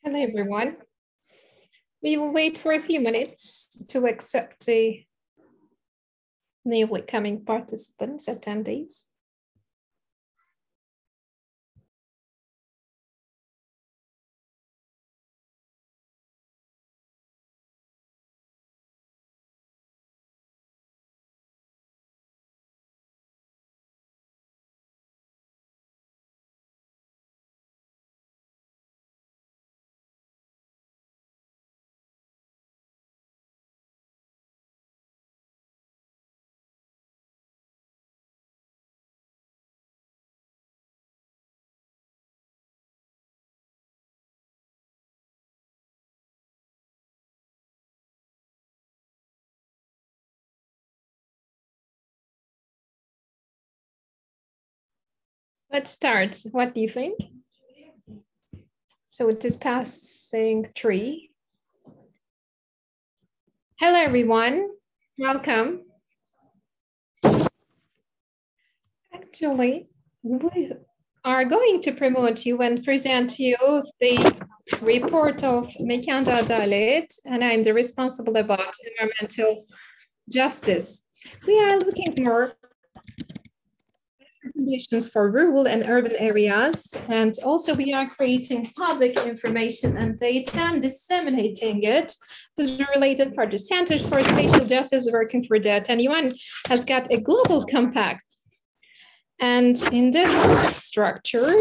Hello, everyone. We will wait for a few minutes to accept the newly coming participants, attendees. Let's start. What do you think? So it is passing 3. Hello, everyone. Welcome. Actually, we are going to promote you and present you the report of Mekanda Adalet, and I'm the responsible about environmental justice. We are looking for recommendations for rural and urban areas, and also we are creating public information and data and disseminating it to the related parties. Centers for Spatial Justice is working for that, and UN has got a global compact. And in this structure,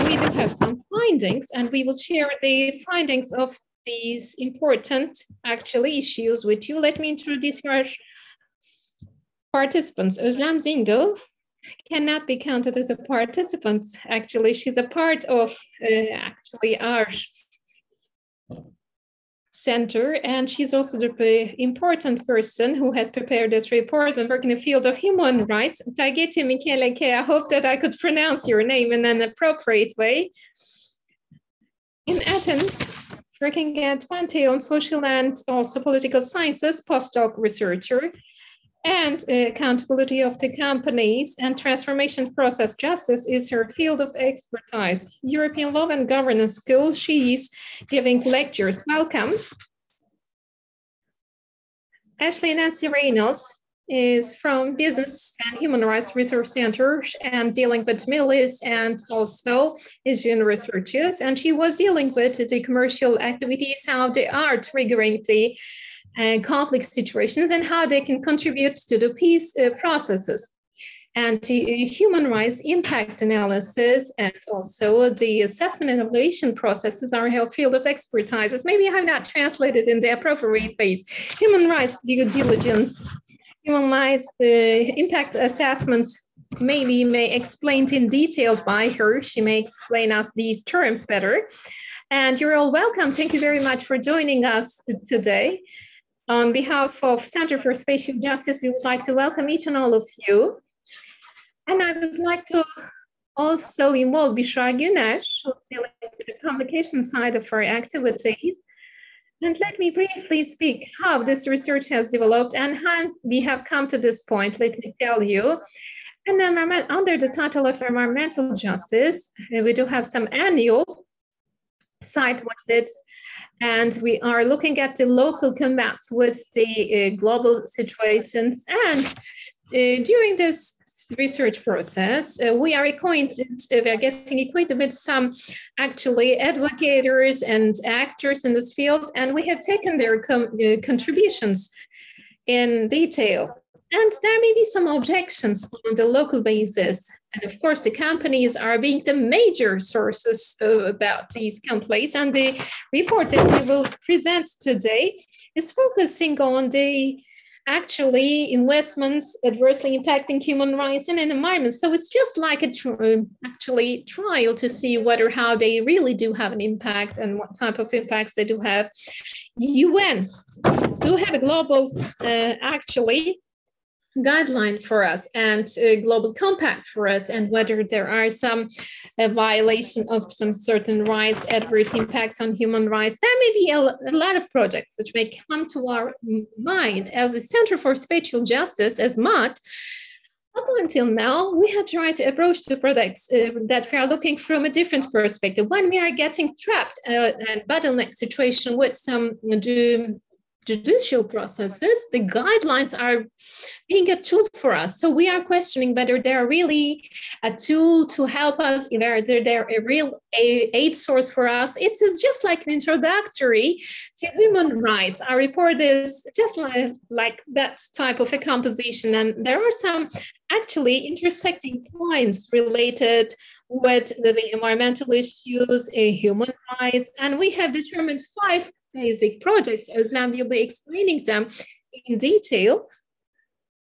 we do have some findings, and we will share the findings of these important issues with you. Let me introduce our participants. Özlem Zıngıl cannot be counted as a participant. Actually, she's a part of our center, and she's also the important person who has prepared this report and work in the field of human rights. Taygeti Michalakea, I hope that I could pronounce your name in an appropriate way. In Athens, working at Panteion, social and also political sciences, postdoc researcher, and accountability of the companies and transformation process justice is her field of expertise. European Law and Governance School, she is giving lectures. Welcome. Nancy Reynolds is from Business and Human Rights Research Center and dealing with Milis and also Asian researchers. And she was dealing with the commercial activities, how they are triggering the conflict situations and how they can contribute to the peace processes. And the human rights impact analysis and also the assessment and evaluation processes are her field of expertise. Maybe I have not translated in the appropriate way. Human rights due diligence, human rights impact assessments may explained in detail by her. She may explain us these terms better. And you're all welcome. Thank you very much for joining us today. On behalf of Center for Spatial Justice, we would like to welcome each and all of you. And I would like to also involve Büşra Güner, who's dealing with the publication side of our activities. And let me briefly speak how this research has developed and how we have come to this point, let me tell you. And then under the title of environmental justice, we do have some annual site visits, and we are looking at the local combats with the global situations. And during this research process, we are getting acquainted with some advocates and actors in this field, and we have taken their contributions in detail. And there may be some objections on the local basis. And of course, the companies are being the major sources about these complaints. And the report that we will present today is focusing on the investments adversely impacting human rights and environment. So it's just like a trial to see how they really do have an impact and what type of impacts they do have. UN do have a global guideline for us and a global compact for us, and whether there are some violation of some certain rights, adverse impacts on human rights. There may be a lot of projects which may come to our mind as a Center for Spatial Justice, as MOT. Up until now, we have tried to approach the products that we are looking from a different perspective. When we are getting trapped and bottleneck situation with some judicial processes, the guidelines are being a tool for us. So we are questioning whether they're really a tool to help us, whether they're a real aid source for us. It is just like an introductory to human rights. Our report is just like that type of a composition. And there are some actually intersecting points related with the environmental issues, human rights, and we have determined 5 basic projects. Özlem will be explaining them in detail.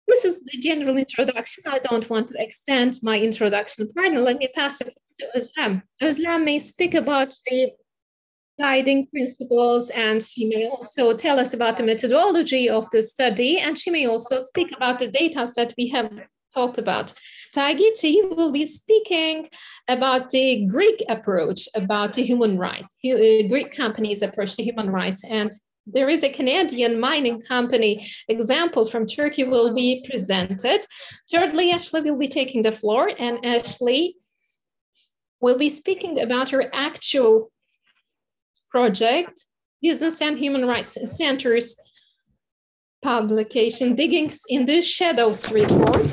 This is the general introduction. I don't want to extend my introduction part. Let me pass it to Özlem. Özlem may speak about the guiding principles, and she may also tell us about the methodology of the study, and she may also speak about the data that we have talked about. Taygeti will be speaking about the Greek approach about the human rights, Greek companies' approach to human rights. And there is a Canadian mining company example from Turkey will be presented. Thirdly, Ashley will be taking the floor, and Ashley will be speaking about her actual project, Business and Human Rights Center's publication, Diggings in the Shadows report,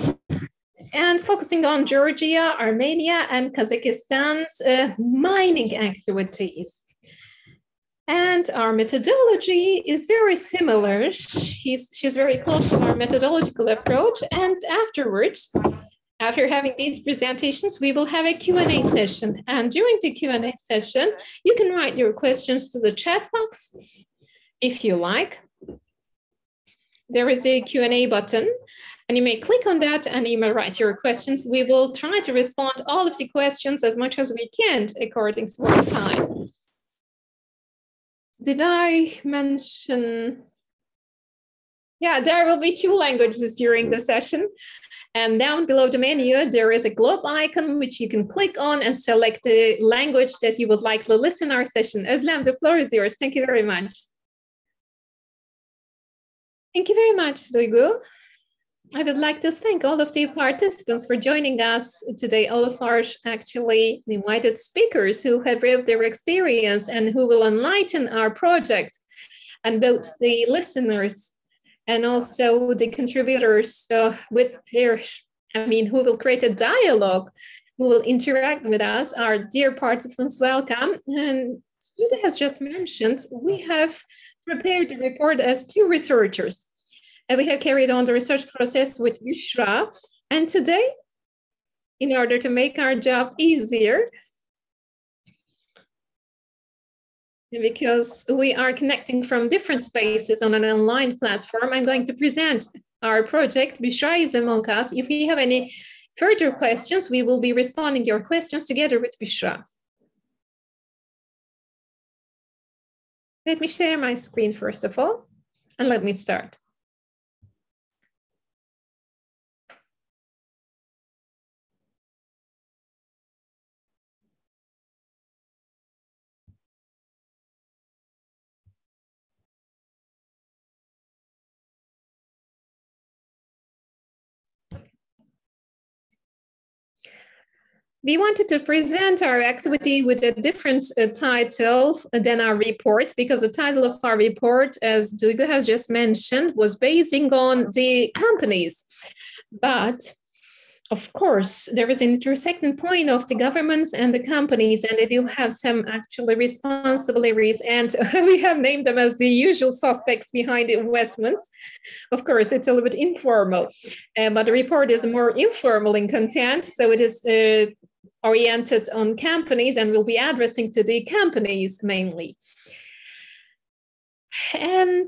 and focusing on Georgia, Armenia, and Kazakhstan's mining activities. And our methodology is very similar. She's very close to our methodological approach. And afterwards, after having these presentations, we will have a Q&A session. And during the Q&A session, you can write your questions to the chat box if you like. There is a Q&A button, and you may click on that and you may write your questions. We will try to respond to all of the questions as much as we can according to our time. Did I mention? Yeah, there will be 2 languages during the session. And down below the menu, there is a globe icon which you can click on and select the language that you would like to listen to our session. Özlem, the floor is yours. Thank you very much. Thank you very much, Duygu. I would like to thank all of the participants for joining us today, all of our actually invited speakers who have brought their experience and who will enlighten our project, and both the listeners and also the contributors with their, who will create a dialogue, who will interact with us. Our dear participants, welcome. And Duygu has just mentioned, we have prepared the report as 2 researchers. And we have carried on the research process with Bushra. And today, in order to make our job easier, because we are connecting from different spaces on an online platform, I'm going to present our project. Bushra is among us. If you have any further questions, we will be responding to your questions together with Bushra. Let me share my screen first of all, and let me start. We wanted to present our activity with a different title than our report, because the title of our report, as Duygu has just mentioned, was basing on the companies. But of course, there is an intersecting point of the governments and the companies, and they do have some actually responsibilities, and we have named them as the usual suspects behind the investments. Of course, it's a little bit informal, but the report is more informal in content, so it is oriented on companies and will be addressing to the companies mainly. And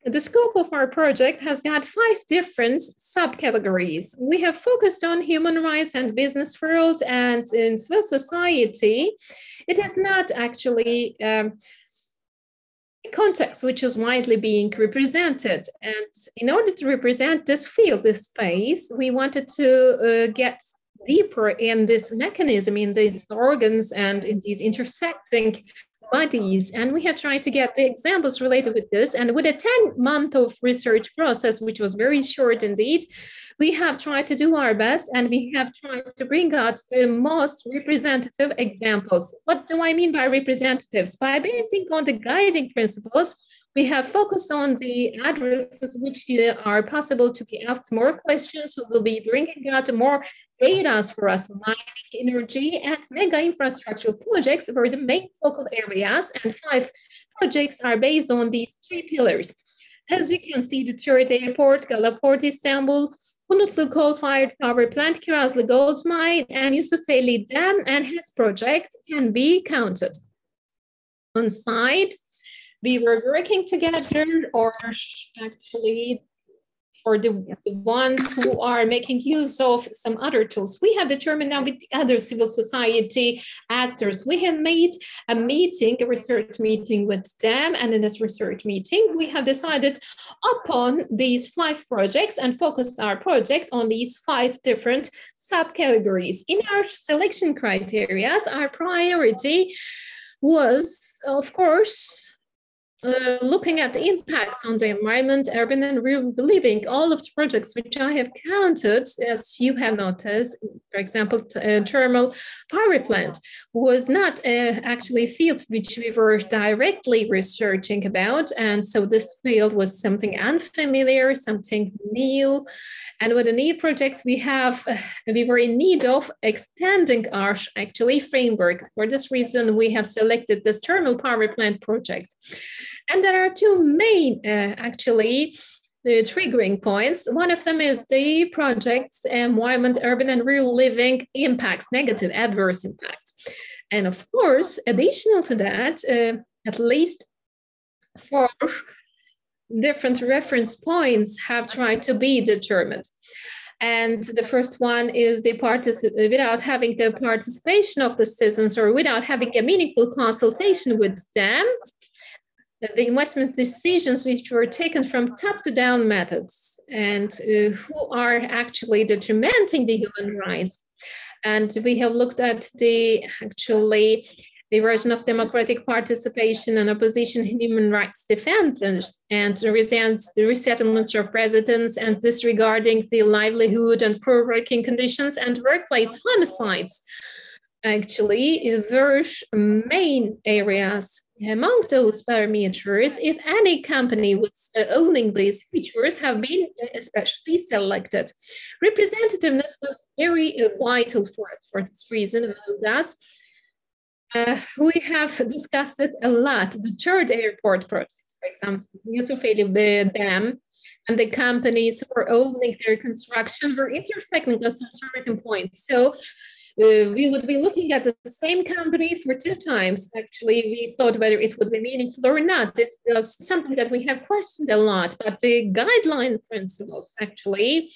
the scope of our project has got 5 different subcategories. We have focused on human rights and business world, and in civil society, it is not actually a context which is widely being represented. And in order to represent this field, this space, we wanted to get deeper in this mechanism, in these organs and in these intersecting bodies. And we have tried to get the examples related with this. And with a 10-month of research process, which was very short indeed, We have tried to do our best, and we have tried to bring out the most representative examples. What do I mean by representatives? By basing on the guiding principles, we have focused on the addresses which are possible to be asked more questions, who will be bringing out more data for us. Mining, energy, and mega infrastructural projects were the main focal areas, and 5 projects are based on these 3 pillars. As you can see, the third airport, Galaport, Istanbul, Hunutlu coal-fired power plant, Kirazlı gold mine, and Yusufeli Dam and his project can be counted. On site, we were working together, or actually for the ones who are making use of some other tools. We have determined now with the other civil society actors, we have made a meeting, a research meeting with them, and in this research meeting, we have decided upon these 5 projects and focused our project on these 5 different subcategories. In our selection criteria, our priority was, of course, looking at the impacts on the environment, urban and rural living. All of the projects which I have counted, as you have noticed, for example, thermal power plant was not actually a field which we were directly researching about. And so this field was something unfamiliar, something new. And with a new project, we were in need of extending our actually framework. For this reason, we have selected this thermal power plant project. And there are 2 main, triggering points. One of them is the project's environment, urban and rural living impacts, negative adverse impacts. And of course, additional to that, at least 4 different reference points have tried to be determined. And the first one is without having the participation of the citizens or without having a meaningful consultation with them, the investment decisions which were taken from top-to-down methods and who are actually detrimenting the human rights. And we have looked at the version of democratic participation and opposition human rights defenders and the resettlement of residents and disregarding the livelihood and poor working conditions and workplace homicides. Actually, were main areas. Among those parameters, if any company was owning these features have been especially selected. Representativeness was very vital for us for this reason. Among us, we have discussed it a lot. The third airport project, for example, Yusufeli Dam, and the companies who were owning their construction were intersecting at some certain points. So we would be looking at the same company for 2 times. Actually, we thought whether it would be meaningful or not. This was something that we have questioned a lot, but the guideline principles actually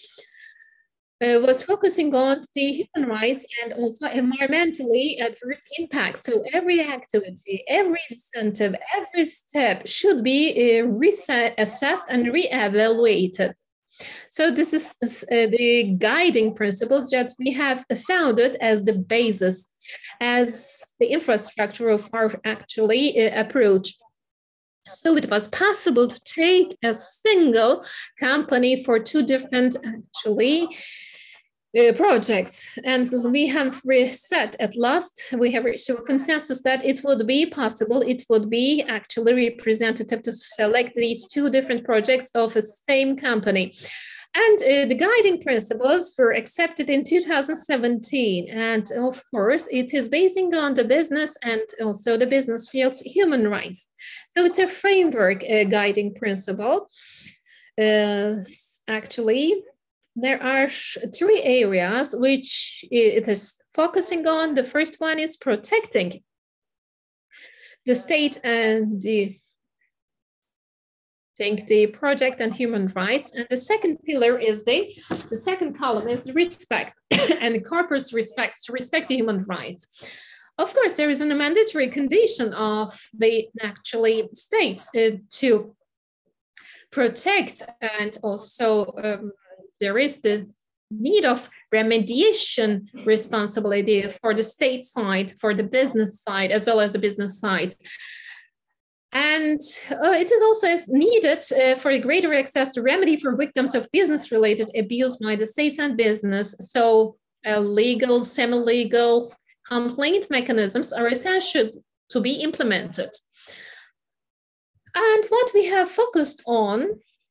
was focusing on the human rights and also environmentally adverse impacts. So every activity, every incentive, every step should be assessed and reevaluated. So this is the guiding principles that we have founded as the basis, as the infrastructure of our approach. So it was possible to take a single company for 2 different projects. And we have set at last, we have reached a consensus that it would be possible, it would be actually representative to select these 2 different projects of the same company. And the guiding principles were accepted in 2017. And of course, it is basing on the business and also the business field's human rights. So it's a framework guiding principle. There are 3 areas which it is focusing on. The first one is protecting the state and the project and human rights. And the second pillar is the second column is respect and the corporate respect the human rights. Of course, there is a mandatory condition of the states to protect, and also there is the need of remediation responsibility for the state side, for the business side, as well as the business side. And it is also needed for a greater access to remedy for victims of business-related abuse by the states and business. So legal, semi-legal complaint mechanisms are essential to be implemented. And what we have focused on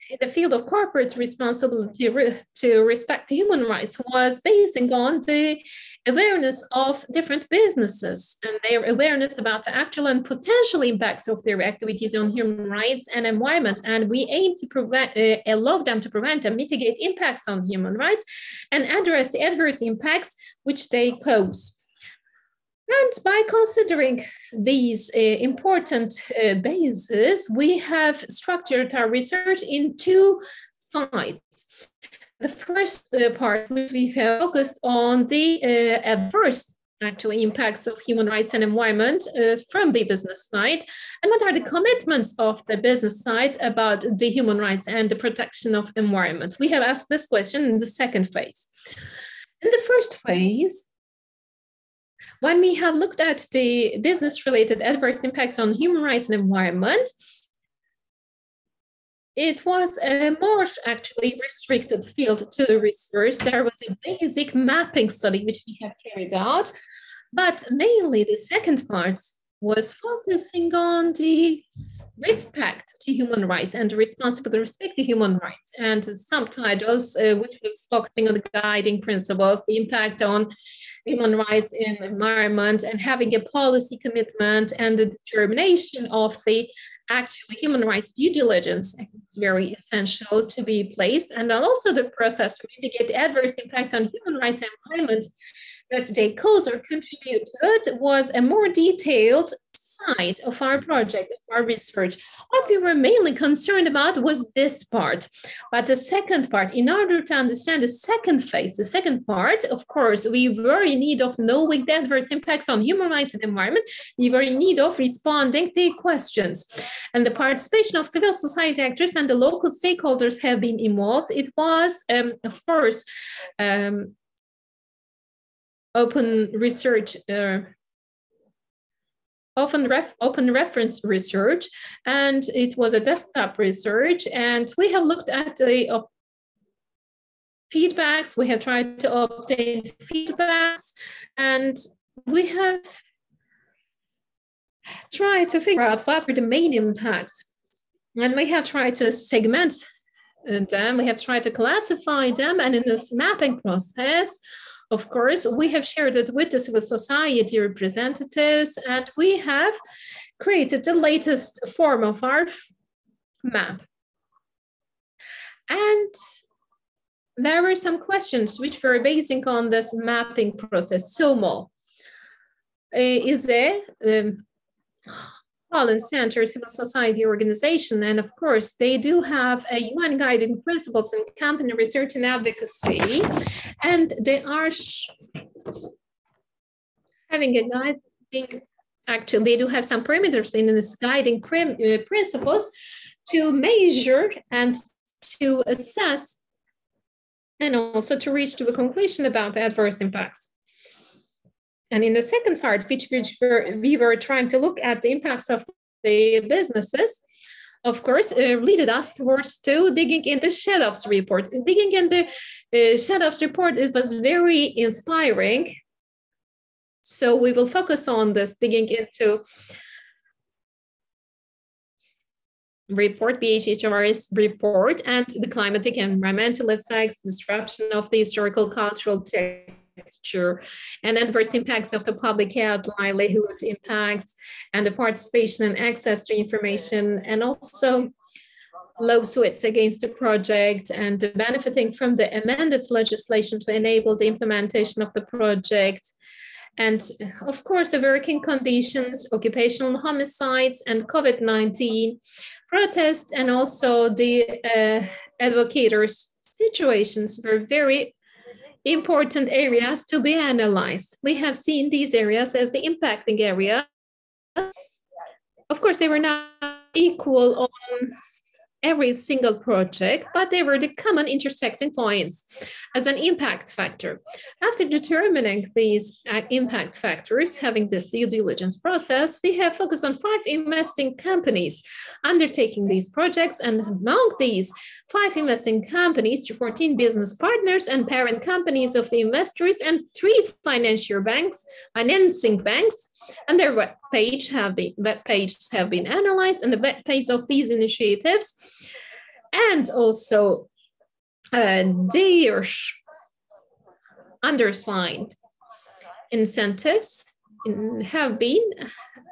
in the field of corporate responsibility to respect human rights was basing on the awareness of different businesses and their awareness about the actual and potential impacts of their activities on human rights and environment. And we aim to allow them to prevent and mitigate impacts on human rights and address the adverse impacts which they pose. And by considering these important bases, we have structured our research in two sides. The first part, which we have focused on the adverse impacts of human rights and environment from the business side, and what are the commitments of the business side about the human rights and the protection of environment. We have asked this question in the second phase. In the first phase, when we have looked at the business-related adverse impacts on human rights and environment, it was a more actually restricted field to the research. There was a basic mapping study which we have carried out, but mainly the second part was focusing on the respect to human rights and responsible respect to human rights, and subtitles which was focusing on the guiding principles, the impact on human rights in environment, and having a policy commitment and the determination of the actually human rights due diligence is very essential to be placed, and then also the process to mitigate adverse impacts on human rights and environment that they cause or contribute to was a more detailed side of our project, of our research. What we were mainly concerned about was this part. But the second part, in order to understand the second phase, the second part, of course, we were in need of knowing the adverse impacts on human rights and environment. We were in need of responding to questions. And the participation of civil society actors and the local stakeholders have been involved. It was, of course, open research, open reference research, and it was a desktop research. And we have looked at the feedbacks, we have tried to obtain feedbacks, and we have tried to figure out what were the main impacts. And we have tried to segment them, we have tried to classify them, and in this mapping process, of course, we have shared it with the civil society representatives, and we have created the latest form of our map. And there were some questions which were basing on this mapping process. SOMO is a Holland Center civil society organization, and of course they do have a UN guiding principles in company research and advocacy, and they are having a guiding, actually they do have some parameters in this guiding principles to measure and to assess and also to reach to a conclusion about the adverse impacts. And in the second part, which we were trying to look at the impacts of the businesses, of course, leaded us towards to digging in the Shadows report. Digging in the Shadows report, it was very inspiring. So we will focus on this, digging into report, BHHR's report, and the climatic and environmental effects, disruption of the historical cultural texture, and adverse impacts of the public health, livelihood impacts, and the participation and access to information, and also lawsuits against the project, and benefiting from the amended legislation to enable the implementation of the project. And of course, the working conditions, occupational homicides, and COVID-19 protests, and also the advocators' situations were very important areas to be analyzed. We have seen these areas as the impacting area. Of course, they were not equal on every single project, but they were the common intersecting points as an impact factor. After determining these impact factors, having this due diligence process, we have focused on 5 investing companies undertaking these projects, and among these 5 investing companies, 14 business partners and parent companies of the investors, and 3 financial banks, financing banks, and their web pages have been analyzed, and the web page of these initiatives, and also their undersigned incentives have been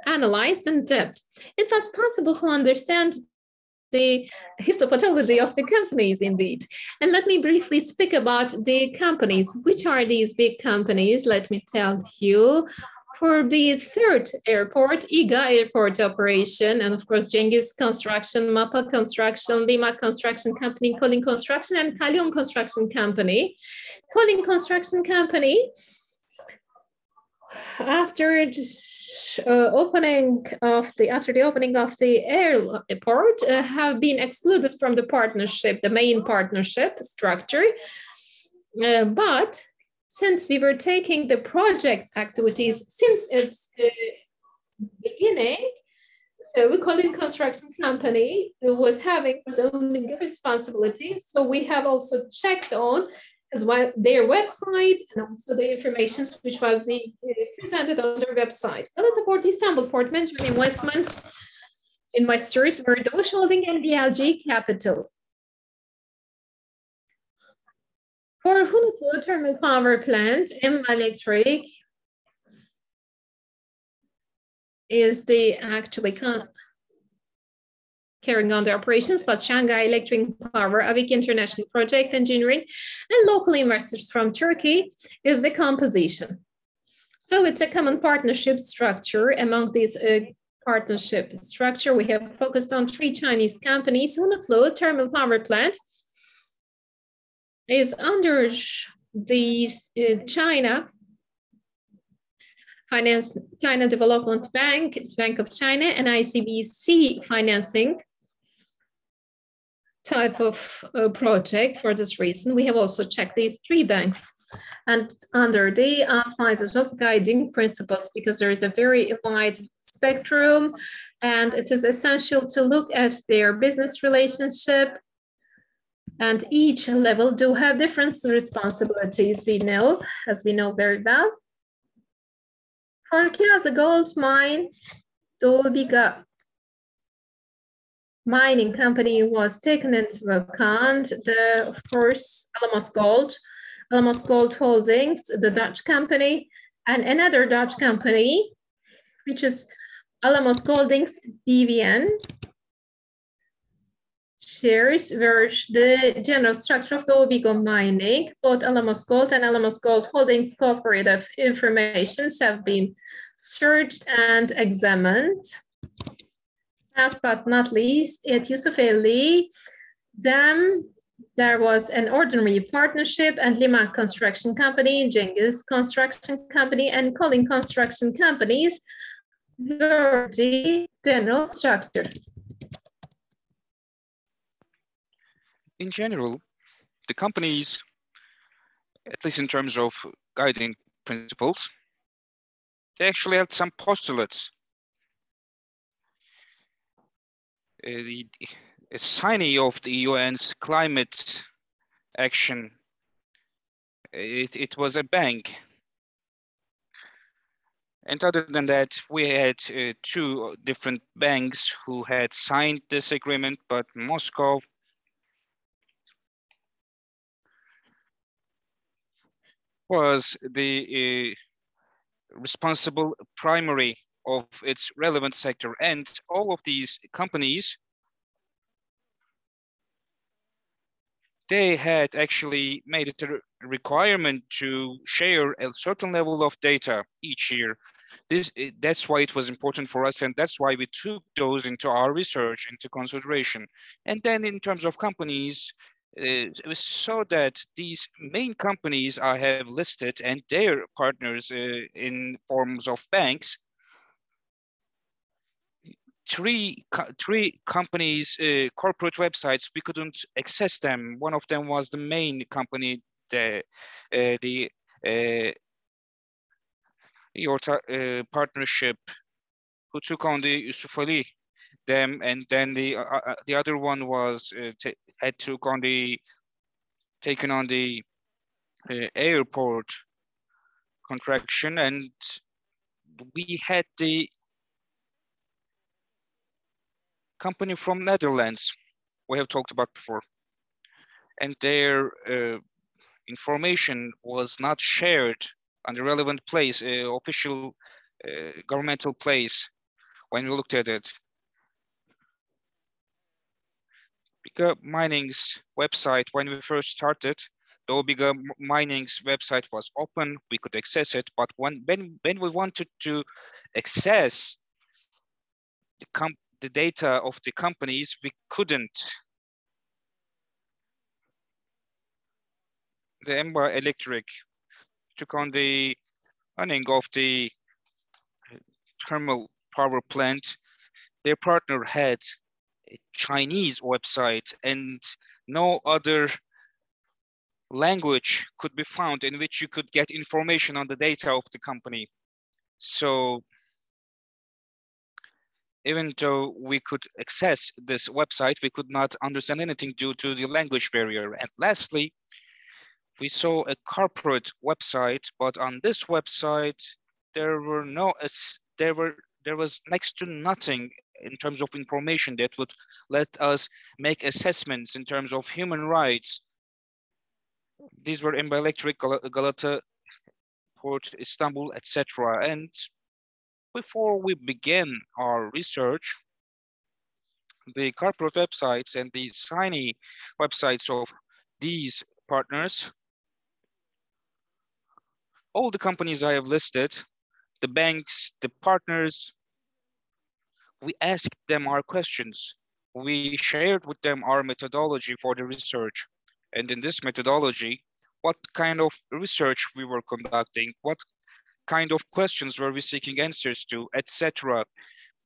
analyzed in depth. It was possible to understand the histopathology of the companies indeed. And let me briefly speak about the companies. Which are these big companies? Let me tell you. For the 3rd airport, IGA Airport Operation, and of course, Cengiz Construction, MAPA Construction, Lima Construction Company, Colin Construction, and Kalyon Construction Company. Colin Construction Company, after the opening of the airport, have been excluded from the partnership, the main partnership structure, but since we were taking the project activities since its beginning, so Colin Construction Company was having its own responsibilities. So we have also checked on as well their website and also the information which was presented on their website. Galata Port, Istanbul Port Management investors were Doğuş Holding and DLG Capital. For Hunuklu Thermal Power Plant, Electric is the actually carrying on the operations, but Shanghai Electric Power, Avik International Project Engineering, and local investors from Turkey is the composition. So it's a common partnership structure. Among these partnership structure, we have focused on 3 Chinese companies. Hunuklu Thermal Power Plant is under the China Development Bank, Bank of China, and ICBC financing type of project. For this reason, we have also checked these 3 banks and under the auspices of guiding principles, because there is a very wide spectrum and it is essential to look at their business relationship, and each level do have different responsibilities, we know very well. For Kiraz, the gold mine, Doğu mining company was taken into account. Of course, Alamos Gold Holdings, the Dutch company, and another Dutch company, which is Alamos Holdings BVN. Shares were the general structure of the Doğu mining. Both Alamos Gold and Alamos Gold Holdings cooperative informations have been searched and examined. Last but not least, at Yusuf Ali Dam, there was an ordinary partnership, and Lima Construction Company, Cengiz Construction Company, and Colin Construction Companies were the general structure. In general, the companies, at least in terms of guiding principles, they actually had some postulates. A signee of the UN's climate action, it was a bank. And other than that, we had 2 different banks who had signed this agreement, but Moscow was the responsible primary of its relevant sector. And all of these companies, they had actually made it a requirement to share a certain level of data each year. That's why it was important for us, and that's why we took those into our research, into consideration. And then in terms of companies, it was so that these main companies I have listed and their partners in forms of banks, three companies, corporate websites, we couldn't access them. One of them was the main company, your partnership, who took on the Yusuf Ali, them, and then the other one was had taken on the airport contraction, and we had the company from Netherlands we have talked about before, and their information was not shared on the relevant place, official governmental place when we looked at it. Bigger Mining's website, when we first started, though Bigger Mining's website was open, we could access it, but when we wanted to access the data of the companies, we couldn't. The Emba Electric took on the running of the thermal power plant. Their partner had a Chinese website, and no other language could be found in which you could get information on the data of the company. So even though we could access this website, we could not understand anything due to the language barrier. And lastly, we saw a corporate website, but on this website, there was next to nothing in terms of information that would let us make assessments in terms of human rights. These were Emba Electric, Galata, Port, Istanbul, etc. And before we begin our research, the corporate websites and the shiny websites of these partners, all the companies I have listed, the banks, the partners, we asked them our questions. We shared with them our methodology for the research. And in this methodology, what kind of research we were conducting, what kind of questions were we seeking answers to, etc.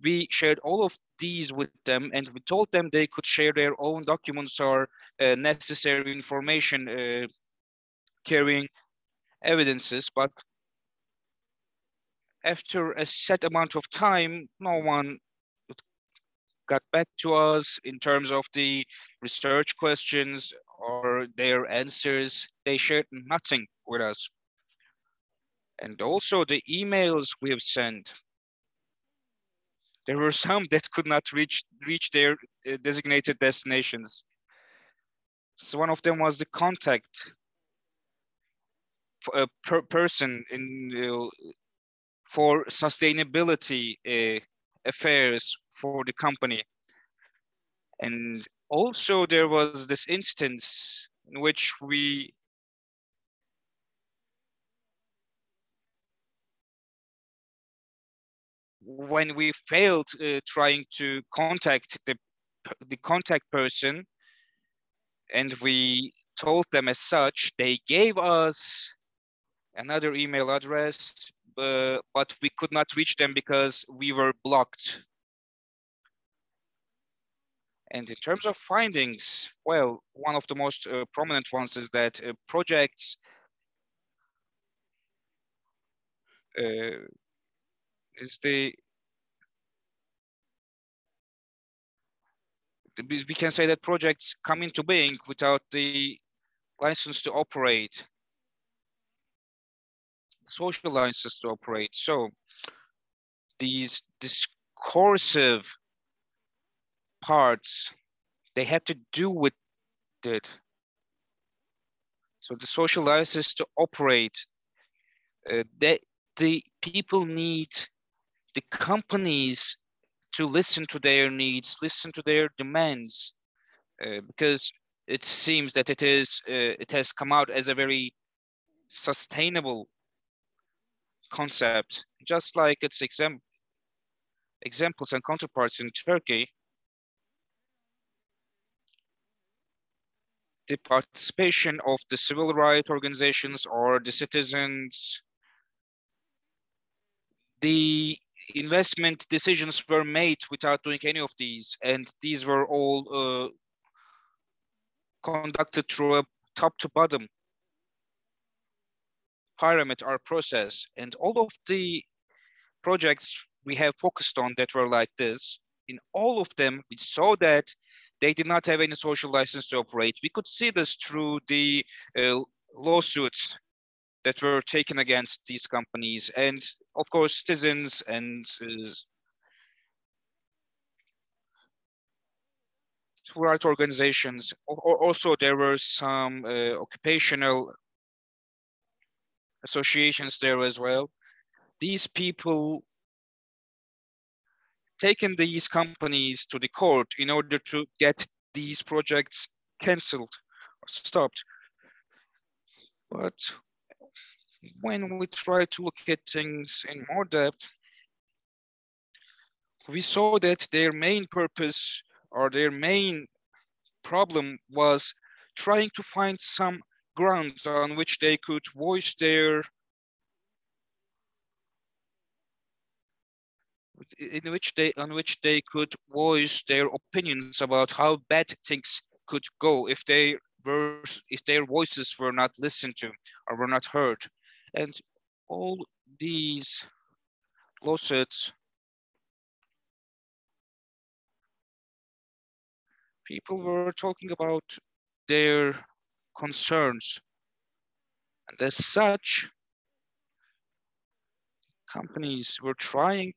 We shared all of these with them, and we told them they could share their own documents or necessary information carrying evidences, but after a set amount of time, no one got back to us in terms of the research questions or their answers. They shared nothing with us. And also the emails we have sent, there were some that could not reach their designated destinations. So one of them was the contact person in for sustainability affairs for the company. And also there was this instance in which when we failed trying to contact the contact person, and we told them as such, they gave us another email address, but we could not reach them because we were blocked. And in terms of findings, well, one of the most prominent ones is that projects we can say that projects come into being without the license to operate, social license to operate. So these discursive parts, they have to do with it. So the social license to operate, the people need the companies to listen to their needs, listen to their demands, because it seems that it has come out as a very sustainable concept, just like its examples and counterparts in Turkey. The participation of the civil rights organizations or the citizens, the investment decisions were made without doing any of these, and these were all conducted through a top to bottom pyramid or process. And all of the projects we have focused on that were like this, in all of them, we saw that they did not have any social license to operate. We could see this through the lawsuits that were taken against these companies, and of course, citizens and right organizations. Also, there were some occupational associations there as well. These people taken these companies to the court in order to get these projects canceled or stopped. But when we try to look at things in more depth, we saw that their main purpose or their main problem was trying to find some grounds on which they could voice their on which they could voice their opinions about how bad things could go if their voices were not listened to or were not heard. And all these lawsuits, people were talking about their concerns, and as such, companies were trying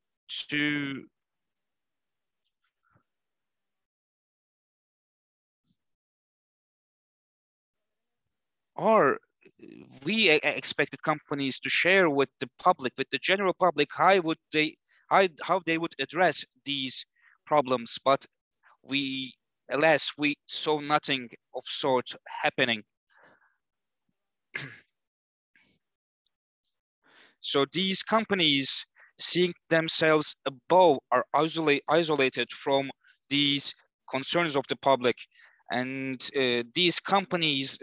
to we expected companies to share with the public, with the general public, how they would address these problems, but alas, we saw nothing of sort happening. So these companies, seeing themselves above, are isolated from these concerns of the public, and these companies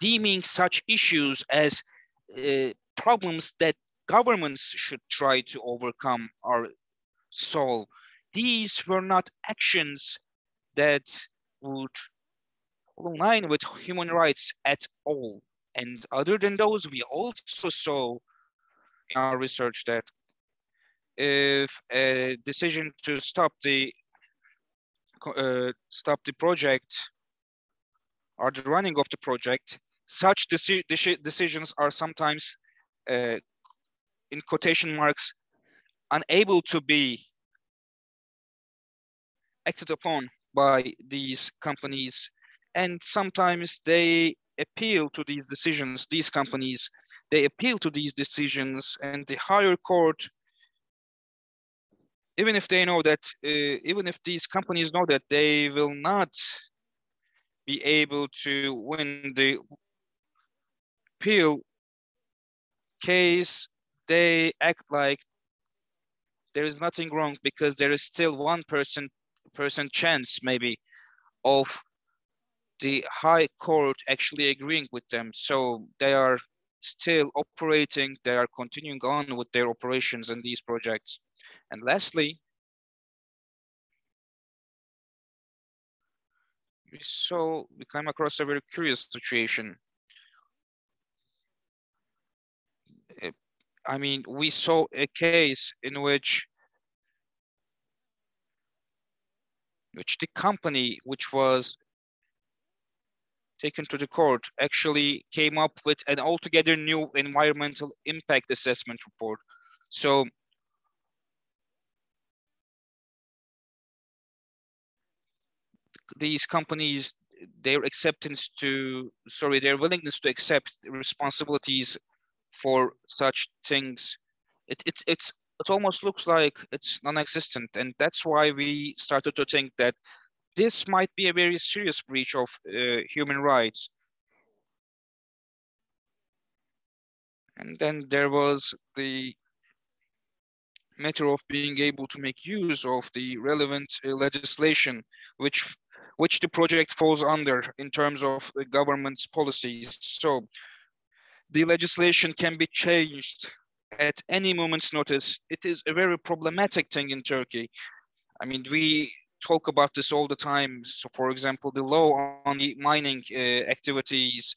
deeming such issues as problems that governments should try to overcome or solve. These were not actions that would align with human rights at all. And other than those, we also saw in our research that if a decision to stop the project or the running of the project, such decisions are sometimes, in quotation marks, unable to be acted upon by these companies. And sometimes they appeal to these decisions, these companies, they appeal to these decisions, and the higher court, even if they know that, even if these companies know that they will not be able to win the appeal case, they act like there is nothing wrong because there is still 1% chance maybe of the high court actually agreeing with them. So they are still operating, they are continuing on with their operations in these projects. And lastly, we came across a very curious situation. I mean, we saw a case in which the company which was taken to the court actually came up with an altogether new environmental impact assessment report. So these companies, their willingness to accept responsibilities for such things, it almost looks like it's non-existent. And that's why we started to think that this might be a very serious breach of human rights. And then there was the matter of being able to make use of the relevant legislation, which the project falls under in terms of the government's policies. So the legislation can be changed at any moment's notice. It is a very problematic thing in Turkey. I mean, we talk about this all the time. So, for example, the law on the mining activities,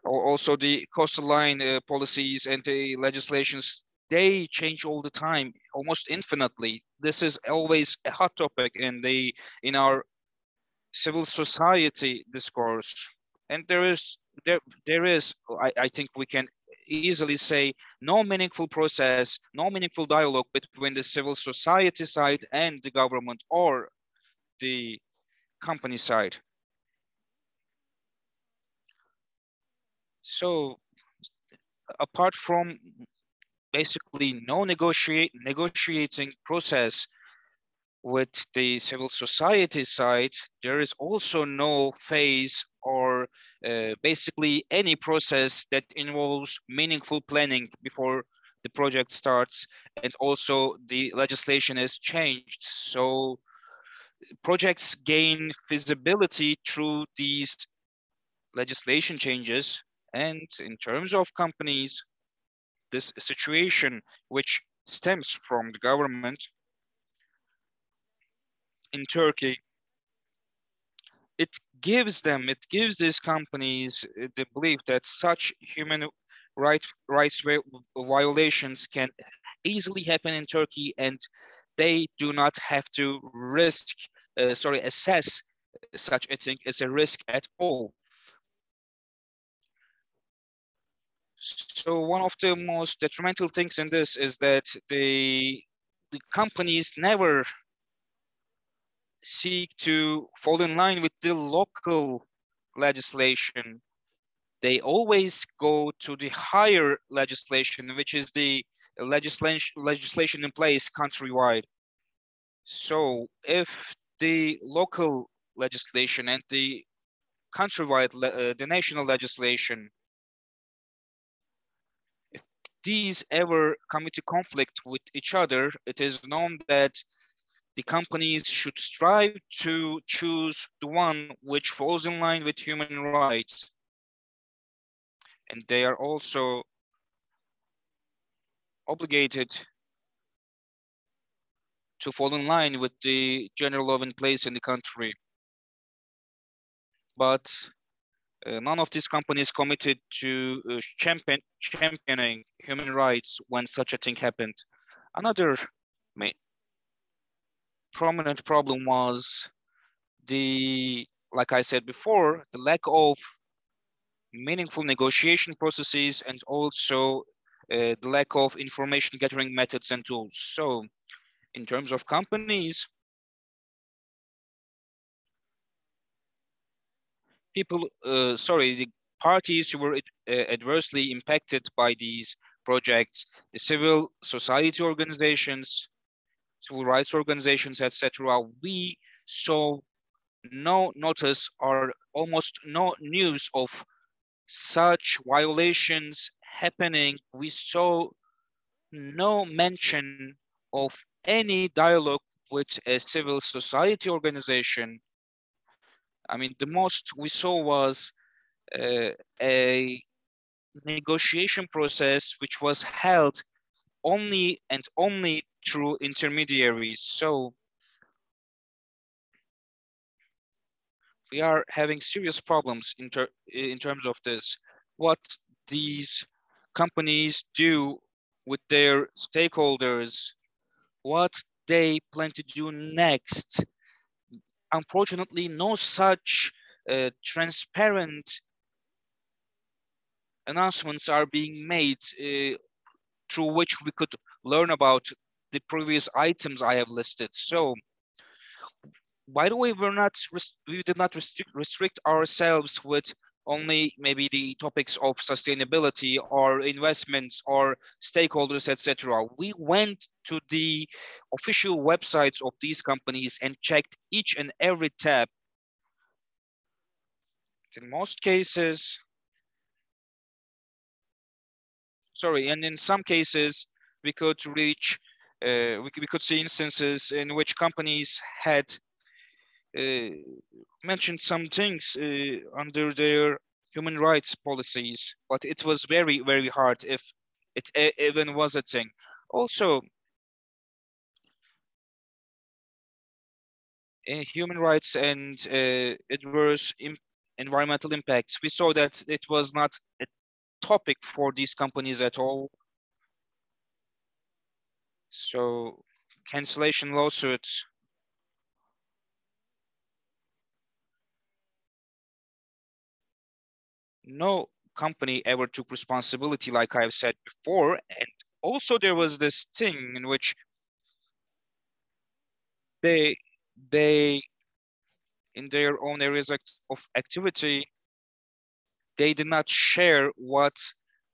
or also the coastal line policies and the legislations, they change all the time, almost infinitely. This is always a hot topic in our civil society discourse. And there is, I think we can easily say, no meaningful process, no meaningful dialogue between the civil society side and the government or the company side. So apart from basically no negotiating process with the civil society side, there is also no phase or basically any process that involves meaningful planning before the project starts, and also the legislation is changed. So projects gain feasibility through these legislation changes. And in terms of companies, this situation which stems from the government in Turkey, it gives these companies the belief that such human rights violations can easily happen in Turkey, and they do not have to assess such a thing as a risk at all. So one of the most detrimental things in this is that the companies never seek to fall in line with the local legislation. They always go to the higher legislation, which is the legislation in place countrywide. So if the local legislation and the countrywide, the national legislation, if these ever come into conflict with each other, it is known that the companies should strive to choose the one which falls in line with human rights. And they are also obligated to fall in line with the general law in place in the country. But none of these companies committed to championing human rights when such a thing happened. Another prominent problem was like I said before, the lack of meaningful negotiation processes, and also the lack of information gathering methods and tools. So in terms of companies, the parties who were adversely impacted by these projects, the civil society organizations, civil rights organizations, etc. We saw no notice or almost no news of such violations happening. We saw no mention of any dialogue with a civil society organization. I mean, the most we saw was a negotiation process which was held only and only through intermediaries. So we are having serious problems in terms of this. What these companies do with their stakeholders, what they plan to do next. Unfortunately, no such transparent announcements are being made through which we could learn about the previous items I have listed. So, by the way, we did not restrict ourselves with only maybe the topics of sustainability or investments or stakeholders, etc. We went to the official websites of these companies and checked each and every tab. In most cases, and in some cases, we could reach, we could see instances in which companies had mentioned some things under their human rights policies, but it was very, very hard, if it even was a thing. Also, in human rights and adverse environmental impacts, we saw that it was not a topic for these companies at all. So cancellation lawsuits. No company ever took responsibility, like I've said before. And also there was this thing in which they in their own areas of activity, they did not share what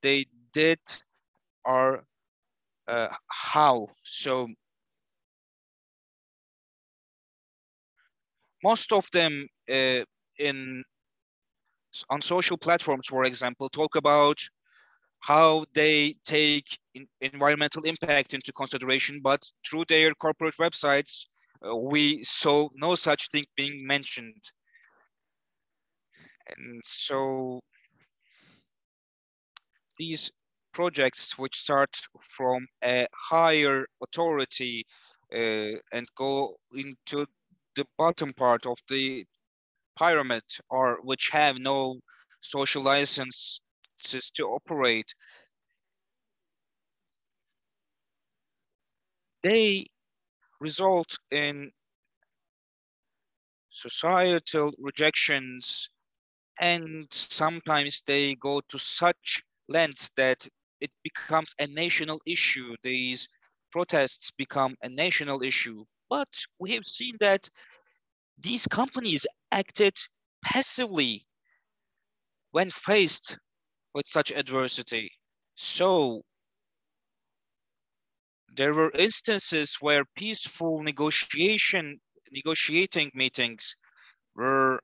they did or how. So most of them on social platforms, for example, talk about how they take environmental impact into consideration, but through their corporate websites, we saw no such thing being mentioned. And so these projects which start from a higher authority and go into the bottom part of the pyramid, or which have no social licenses to operate, they result in societal rejections, and sometimes they go to such lengths that it becomes a national issue. These protests become a national issue. But we have seen that these companies acted passively when faced with such adversity. So there were instances where peaceful negotiating meetings were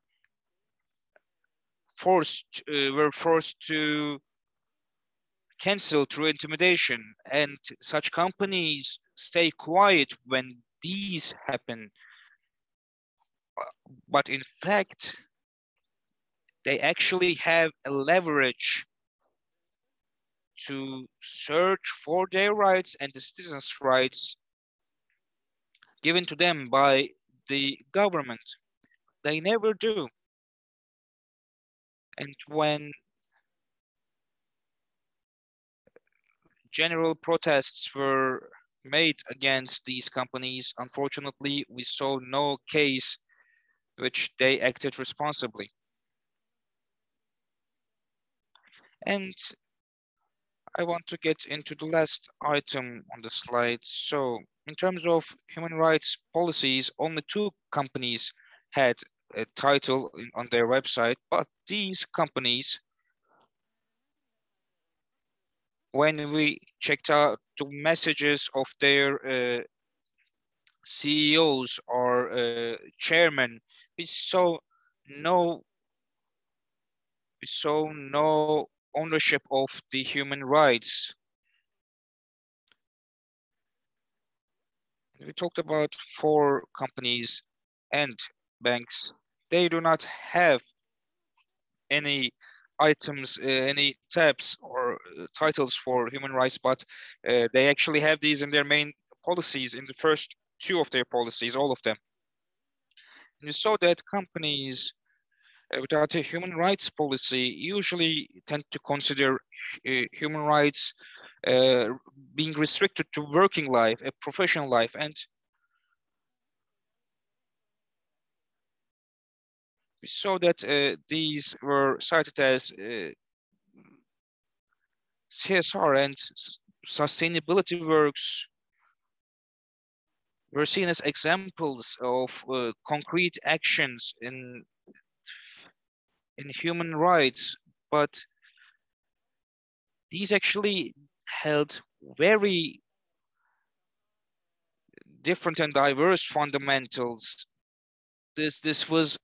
forced to cancel through intimidation, and such companies stay quiet when these happen. But in fact, they actually have a leverage to search for their rights and the citizens' rights given to them by the government. They never do. And when general protests were made against these companies, unfortunately, we saw no case which they acted responsibly. And I want to get into the last item on the slide. So in terms of human rights policies, only 2 companies had a title on their website, but these companies, when we checked out the messages of their CEOs or chairman, we saw no ownership of the human rights. We talked about 4 companies and banks. They do not have any items, any tabs or titles for human rights, but they actually have these in their main policies, in the first 2 of their policies, all of them. And you saw that companies without a human rights policy usually tend to consider human rights being restricted to working life, a professional life. And we saw that these were cited as CSR and sustainability works were seen as examples of concrete actions in human rights, but these actually held very different and diverse fundamentals. This was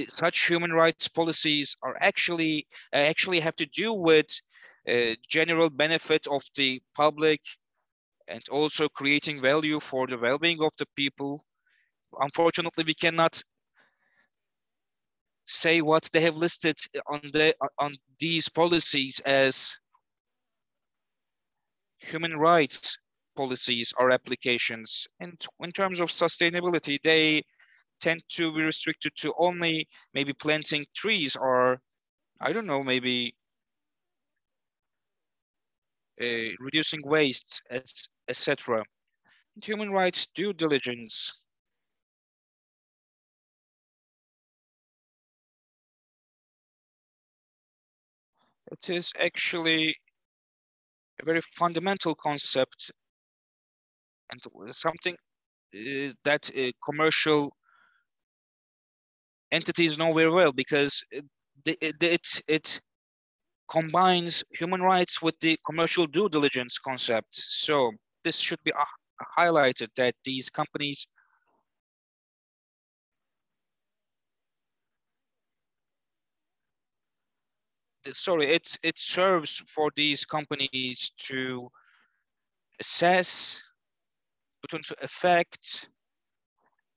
such human rights policies are actually have to do with general benefit of the public, and also creating value for the well-being of the people. Unfortunately, we cannot say what they have listed on these policies as human rights policies or applications. And in terms of sustainability, they tend to be restricted to only maybe planting trees, or I don't know, maybe reducing waste, etc. Human rights due diligence. It is actually a very fundamental concept, and something that commercial entities know very well, because it combines human rights with the commercial due diligence concept. So this should be highlighted, that these companies it serves for these companies to assess, put into effect,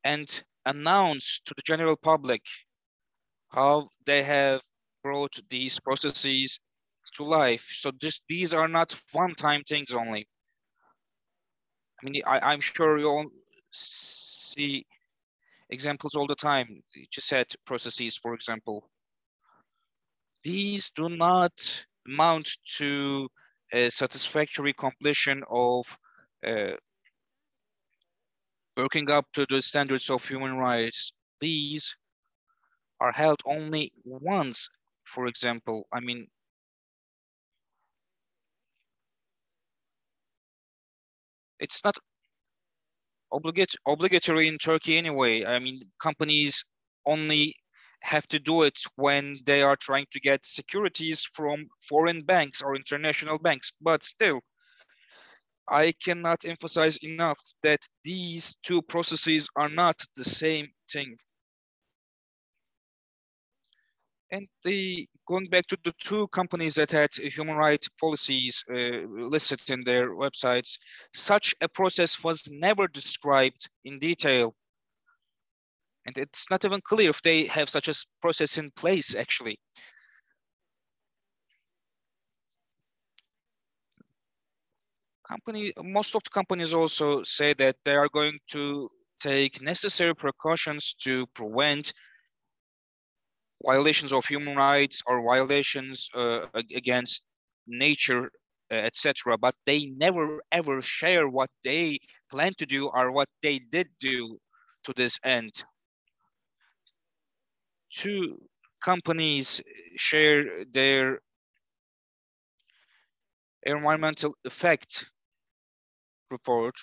and announce to the general public how they have brought these processes to life. So these are not one-time things only. I mean, I'm sure you all see examples all the time. Just said processes, for example. These do not amount to a satisfactory completion of working up to the standards of human rights. These are held only once, for example. I mean, it's not obligatory in Turkey anyway. I mean, companies only have to do it when they are trying to get securities from foreign banks or international banks. But still, I cannot emphasize enough that these two processes are not the same thing. And going back to the two companies that had human rights policies listed in their websites, such a process was never described in detail. And it's not even clear if they have such a process in place, actually. Most of the companies also say that they are going to take necessary precautions to prevent violations of human rights or violations against nature, etc. But they never ever share what they plan to do or what they did do to this end. Two companies share their environmental effect report,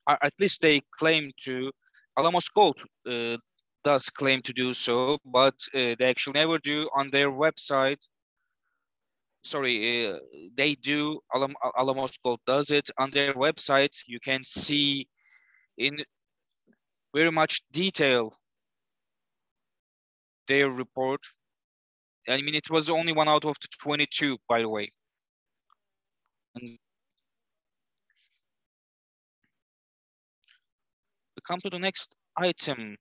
or at least they claim to. Alamos Gold does claim to do so, but they actually never do on their website. Sorry, they do. Alamos Gold does it on their website. You can see in very much detail their report. I mean, it was only one out of the 22, by the way. And we come to the next item,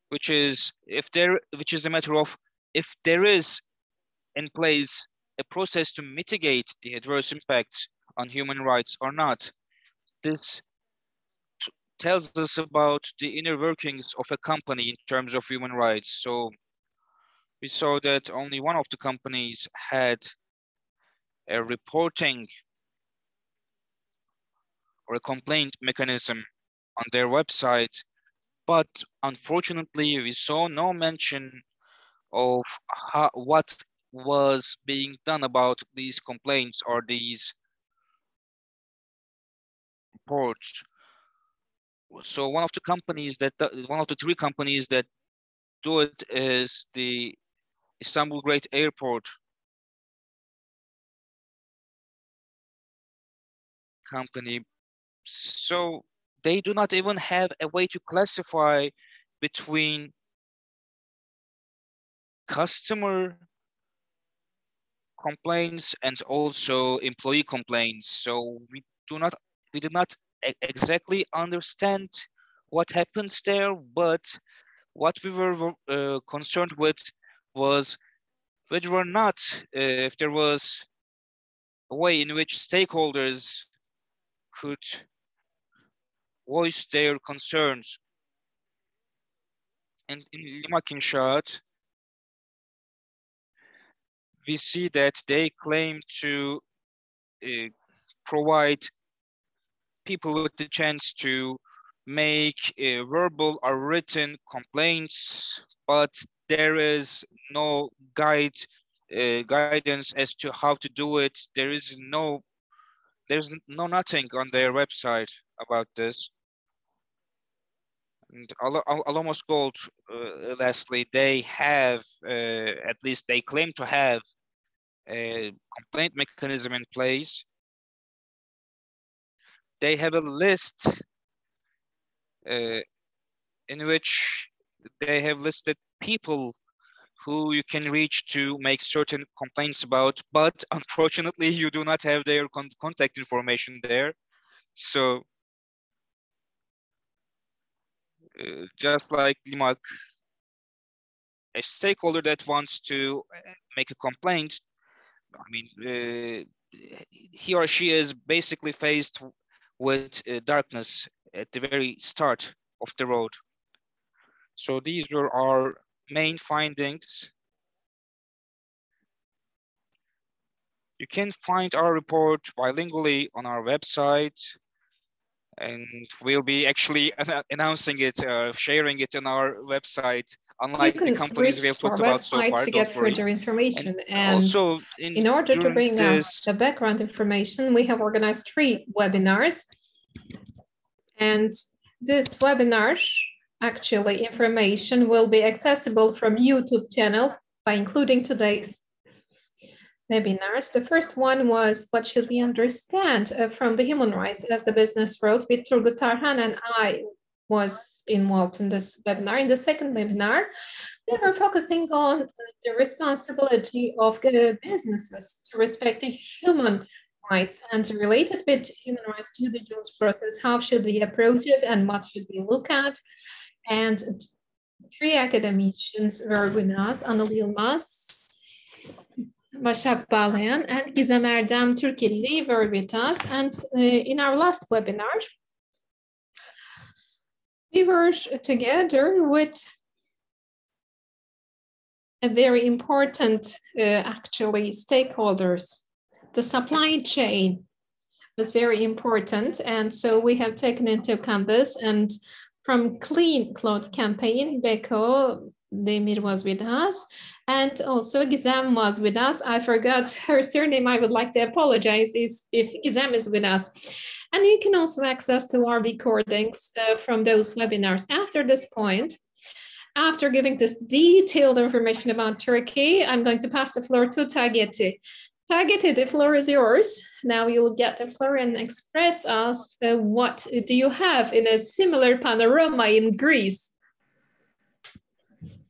which is the matter of if there is in place a process to mitigate the adverse impacts on human rights or not. This tells us about the inner workings of a company in terms of human rights. So we saw that only one of the companies had a reporting or a complaint mechanism on their website, but unfortunately we saw no mention of what was being done about these complaints or these reports. So one of the three companies that do it is the Istanbul Great Airport company. So they do not even have a way to classify between customer complaints and also employee complaints. So we did not exactly understand what happens there, but What we were concerned with was whether or not if there was a way in which stakeholders could voice their concerns. And in Limak İnşaat, we see that they claim to provide people with the chance to make verbal or written complaints, but there is no guidance as to how to do it. There's no nothing on their website about this. And Alamos Gold, lastly, they have, at least they claim to have, a complaint mechanism in place. They have a list in which they have listed people who you can reach to make certain complaints about, but unfortunately you do not have their contact information there. So just like Limak, a stakeholder that wants to make a complaint, I mean, he or she is basically faced with darkness at the very start of the road. So these were our main findings. You can find our report bilingually on our website, and we'll be actually announcing it, sharing it on our website, unlike the companies we have talked about so far. To get further information. And also, in order to bring us the background information, we have organized 3 webinars. And this webinar, actually, information will be accessible from YouTube channel by including today's webinars. The first one was what should we understand from the human rights as the business road, with Turgut Tarhan, and I was involved in this webinar. In the second webinar, we were focusing on the responsibility of the businesses to respect the human rights, and related with human rights due diligence process, how should we approach it and what should we look at. And 3 academicians were with us, Anıl Yılmaz, Başak Bağlayan, and Gizem Erdem Türkilli were with us. And in our last webinar, we were together with a very important, actually, stakeholders. The supply chain was very important. And so we have taken into account this. And from Clean Cloth Campaign, Beko Demir was with us. And also Gizem was with us. I forgot her surname. I would like to apologize if Gizem is with us. And you can also access to our recordings from those webinars. After this point, after giving this detailed information about Turkey, I'm going to pass the floor to Taygeti. Taygeti, the floor is yours. Now you'll get the floor and express us what do you have in a similar panorama in Greece?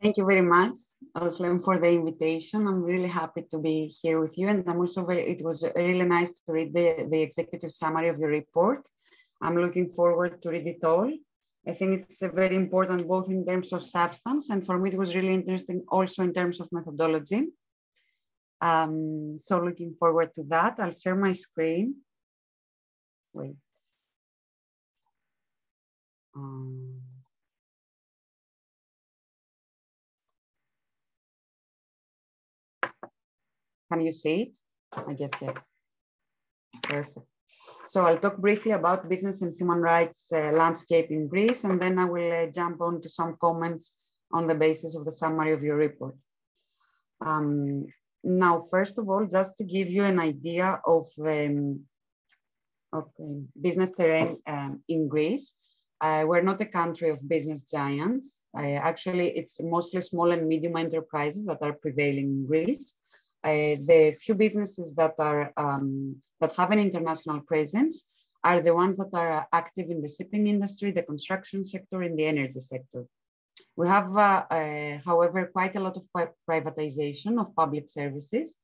Thank you very much, Özlem, for the invitation. I'm really happy to be here with you. And I'm also it was really nice to read the executive summary of your report. I'm looking forward to read it all. I think it's very important both in terms of substance, and for me it was really interesting also in terms of methodology. So looking forward to that. I'll share my screen. Wait. Can you see it? I guess yes. Perfect. So I'll talk briefly about business and human rights landscape in Greece, and then I will jump on to some comments on the basis of the summary of your report. Now, first of all, just to give you an idea of the business terrain in Greece, we're not a country of business giants. Actually, it's mostly small and medium enterprises that are prevailing in Greece. The few businesses that are that have an international presence are the ones that are active in the shipping industry, the construction sector, and the energy sector. We have, however, quite a lot of privatization of public services,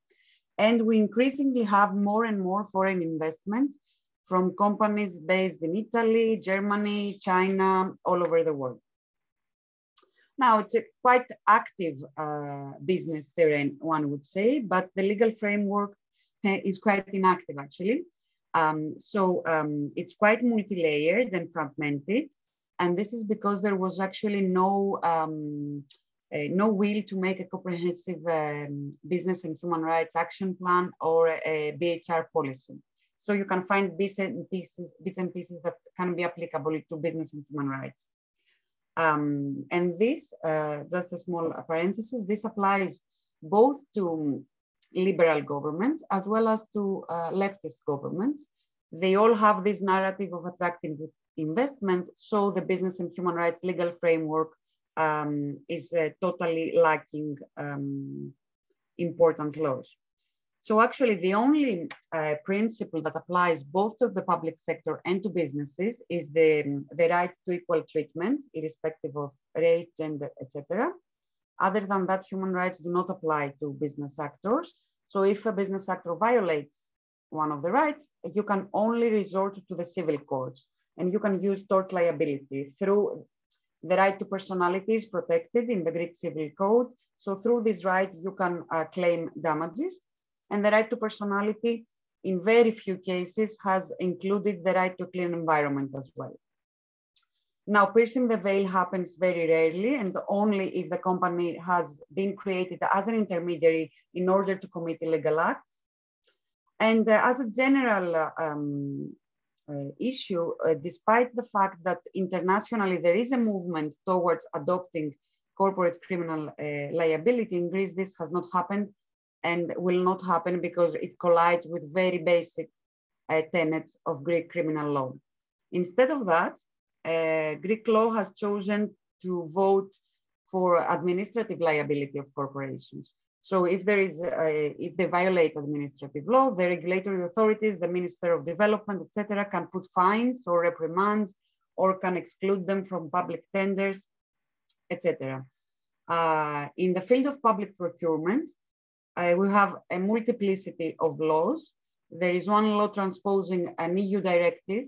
and we increasingly have more and more foreign investment from companies based in Italy, Germany, China, all over the world. Now, it's a quite active business terrain, one would say, but the legal framework is quite inactive, actually. It's quite multi-layered and fragmented. And this is because there was actually no will to make a comprehensive business and human rights action plan or a BHR policy. So you can find bits and pieces that can be applicable to business and human rights. And this, just a small parenthesis, this applies both to liberal governments as well as to leftist governments. They all have this narrative of attracting investment, so the business and human rights legal framework is totally lacking important laws. So actually the only principle that applies both to the public sector and to businesses is the right to equal treatment, irrespective of race, gender, etc. Other than that, human rights do not apply to business actors. So if a business actor violates one of the rights, you can only resort to the civil courts, and you can use tort liability through the right to personality is protected in the Greek Civil Code. So through this right, you can claim damages. And the right to personality, in very few cases, has included the right to clean environment as well. Now, piercing the veil happens very rarely and only if the company has been created as an intermediary in order to commit illegal acts. And as a general issue, despite the fact that internationally there is a movement towards adopting corporate criminal liability, in Greece this has not happened and will not happen because it collides with very basic tenets of Greek criminal law. Instead of that, Greek law has chosen to vote for administrative liability of corporations. So if if they violate administrative law, the regulatory authorities, the Minister of Development, etc., can put fines or reprimands or can exclude them from public tenders, etc. In the field of public procurement, we have a multiplicity of laws. There is one law transposing an EU directive,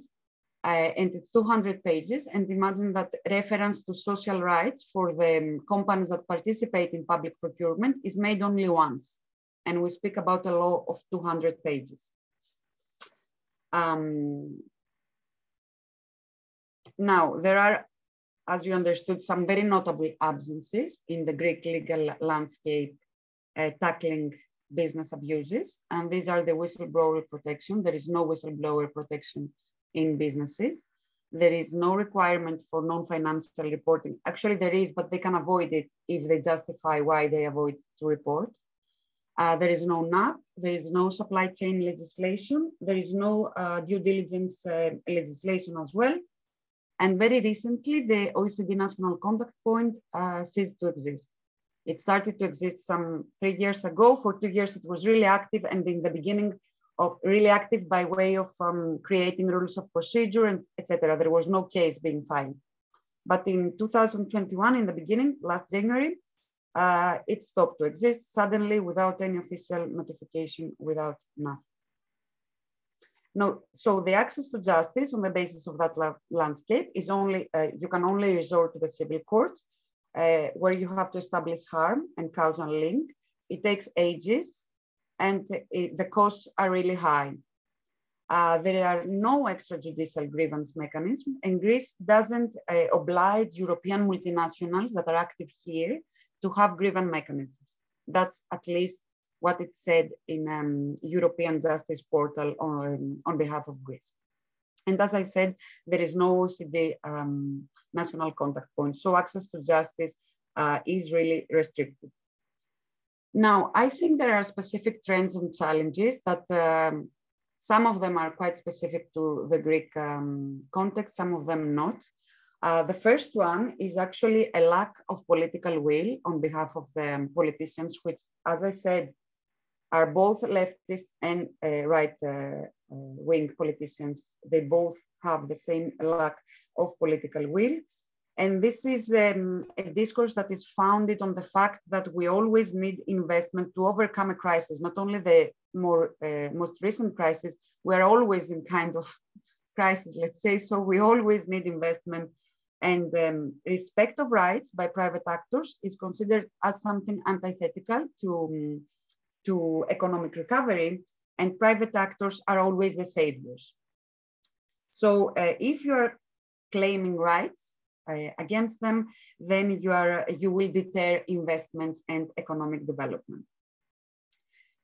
and it's 200 pages. And imagine that reference to social rights for the companies that participate in public procurement is made only once. And we speak about a law of 200 pages. Now, there are, as you understood, some very notable absences in the Greek legal landscape tackling business abuses. And these are the whistleblower protection. There is no whistleblower protection in businesses. There is no requirement for non-financial reporting. Actually, there is, but they can avoid it if they justify why they avoid to report. There is no NAP. There is no supply chain legislation. There is no due diligence legislation as well. And very recently, the OECD National Contact Point ceased to exist. It started to exist some 3 years ago. For 2 years, it was really active, and in the beginning of really active by way of creating rules of procedure and etc. There was no case being filed. But in 2021, in the beginning, last January, it stopped to exist suddenly without any official notification, without nothing. No, so the access to justice on the basis of that landscape is only, you can only resort to the civil courts, where you have to establish harm and causal link. It takes ages and the costs are really high. There are no extrajudicial grievance mechanisms, and Greece doesn't oblige European multinationals that are active here to have grievance mechanisms. That's at least what it said in European Justice Portal on behalf of Greece. And as I said, there is no OECD national contact point, so access to justice is really restricted. Now, I think there are specific trends and challenges that some of them are quite specific to the Greek context, some of them not. The first one is actually a lack of political will on behalf of the politicians, which, as I said, are both leftist and right-wing politicians. They both have the same lack of political will. And this is a discourse that is founded on the fact that we always need investment to overcome a crisis, not only the most recent crisis, we're always in kind of crisis, let's say, so we always need investment And respect of rights by private actors is considered as something antithetical to economic recovery, and private actors are always the saviors. So if you're claiming rights against them, then you will deter investments and economic development.